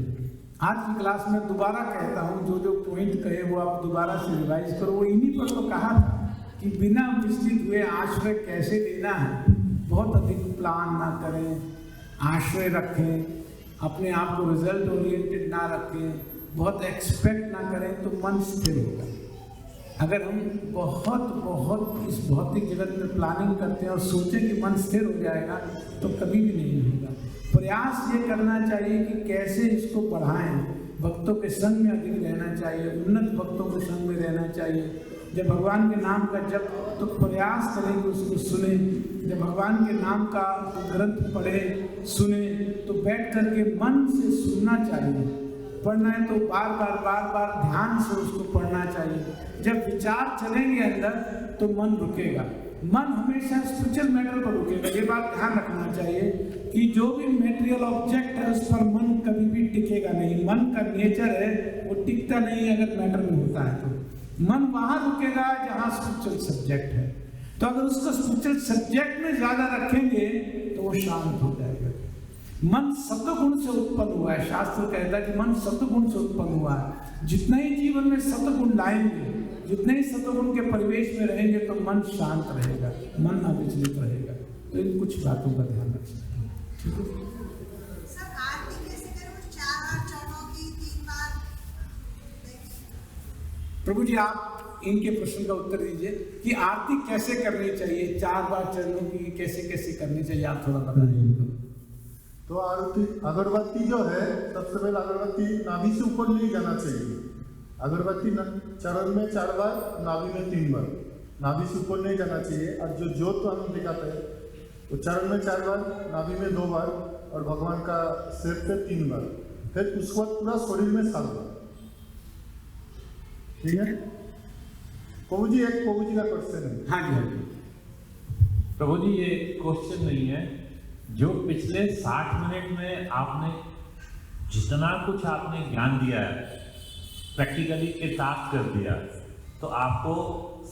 आज की क्लास में दोबारा कहता हूँ, जो जो पॉइंट कहे वो आप दोबारा से रिवाइज करो। वो इन्हीं पर तो कहा था कि बिना विचलित हुए आश्रय कैसे लेना है। बहुत अधिक प्लान ना करें, आश्रय रखें, अपने आप को रिजल्ट ओरिएंटेड ना रखें, बहुत एक्सपेक्ट ना करें, तो मन स्थिर होगा। अगर हम बहुत इस भौतिक जगत में प्लानिंग करते हैं और सोचें कि मन स्थिर हो जाएगा, तो कभी भी नहीं होगा। प्रयास ये करना चाहिए कि कैसे इसको बढ़ाएं। भक्तों के संग में अधिक रहना चाहिए, उन्नत भक्तों के संग में रहना चाहिए। जब भगवान के नाम का जप, तो प्रयास करें कि उसको सुने। जब भगवान के नाम का ग्रंथ पढ़े, सुने, तो बैठ करके मन से सुनना चाहिए। पढ़ना है तो बार बार ध्यान से उसको पढ़ना चाहिए। जब विचार चलेंगे अंदर, तो मन रुकेगा। मन हमेशा स्पिरिचुअल मैटर पर रुकेगा। ये बात ध्यान रखना चाहिए कि जो भी मेटेरियल ऑब्जेक्ट है, उस पर मन कभी भी टिकेगा नहीं। मन का नेचर है, वो टिकता नहीं अगर मैटर में होता है। तो मन वहां रुकेगा जहां स्पिरिचुअल सब्जेक्ट है। तो अगर उसको स्पिरिचुअल सब्जेक्ट में ज्यादा रखेंगे, तो वो शांत हो जाएगा। मन सत्वगुण से उत्पन्न हुआ है। शास्त्र कहता है कि मन सत्वगुण से उत्पन्न हुआ है। जितना ही जीवन में सत्वगुण लाएंगे, जितने ही सत्वगुण के परिवेश में रहेंगे, तो मन शांत रहेगा, मन अविचलित रहेगा। तो इन कुछ बातों का ध्यान रखना है। प्रभु जी आप इनके प्रश्न का उत्तर दीजिए कि आरती कैसे करनी चाहिए, 4 बार चरणों की कैसे कैसे करनी चाहिए, आप थोड़ा बताइए। तो आरती अगरबत्ती जो है, सबसे पहले अगरबत्ती नाभि से ऊपर नहीं जाना चाहिए। अगरबत्ती चरण में 4 बार, नाभि में 3 बार, नाभि से ऊपर नहीं जाना चाहिए। और जो जोत तो हम दिखाते हैं, तो चरण में 4 बार, नाभि में 2 बार और भगवान का सिर पे 3 बार। फिर उस वक्त पूरा शरीर में 7 बार। ठीक है प्रभु जी, एक प्रभु जी का क्वेश्चन है। हाँ जी प्रभु जी, ये क्वेश्चन नहीं है। जो पिछले 60 मिनट में आपने जितना कुछ आपने ज्ञान दिया है, प्रैक्टिकली के टास्क कर दिया, तो आपको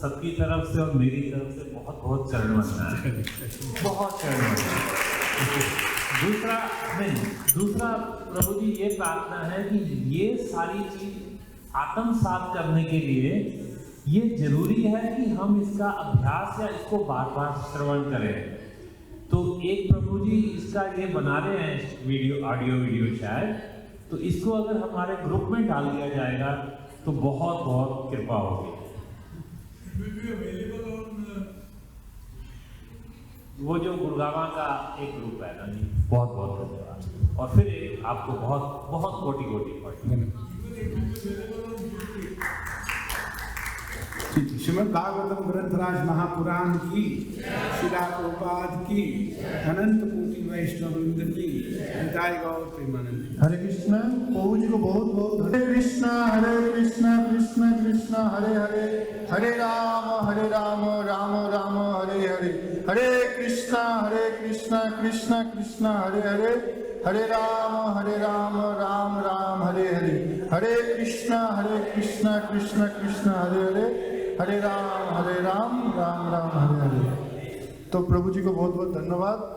सबकी तरफ से और मेरी तरफ से बहुत बहुत चरण वंदना है, बहुत चरण वंदना। दूसरा प्रभु जी ये प्रार्थना है कि ये सारी चीज आत्मसात करने के लिए ये जरूरी है कि हम इसका अभ्यास या इसको बार बार श्रवण करें। तो एक प्रभु जी इसका ये बना रहे हैं वीडियो, ऑडियो वीडियो शायद, तो इसको अगर हमारे ग्रुप में डाल दिया जाएगा तो बहुत बहुत कृपा होगी। वो जो गुड़गावा का एक ग्रुप है ना जी, बहुत बहुत धन्यवाद। और फिर एक आपको बहुत बहुत कोटि श्रीमद् भागवतम ग्रंथराज महापुराण की, शिला प्रभुपाद की, अनंत कोटि वैष्णव वृंद की निताय गौर प्रेमानंद। हरे कृष्णा। प्रभु जी को बहुत बहुत हरे कृष्णा कृष्णा कृष्णा हरे हरे, हरे राम राम राम हरे हरे, हरे कृष्णा कृष्णा कृष्णा हरे हरे, हरे राम राम राम हरे हरे, हरे कृष्णा कृष्णा कृष्णा हरे हरे, हरे राम राम राम हरे हरे। तो प्रभु जी को बहुत बहुत धन्यवाद।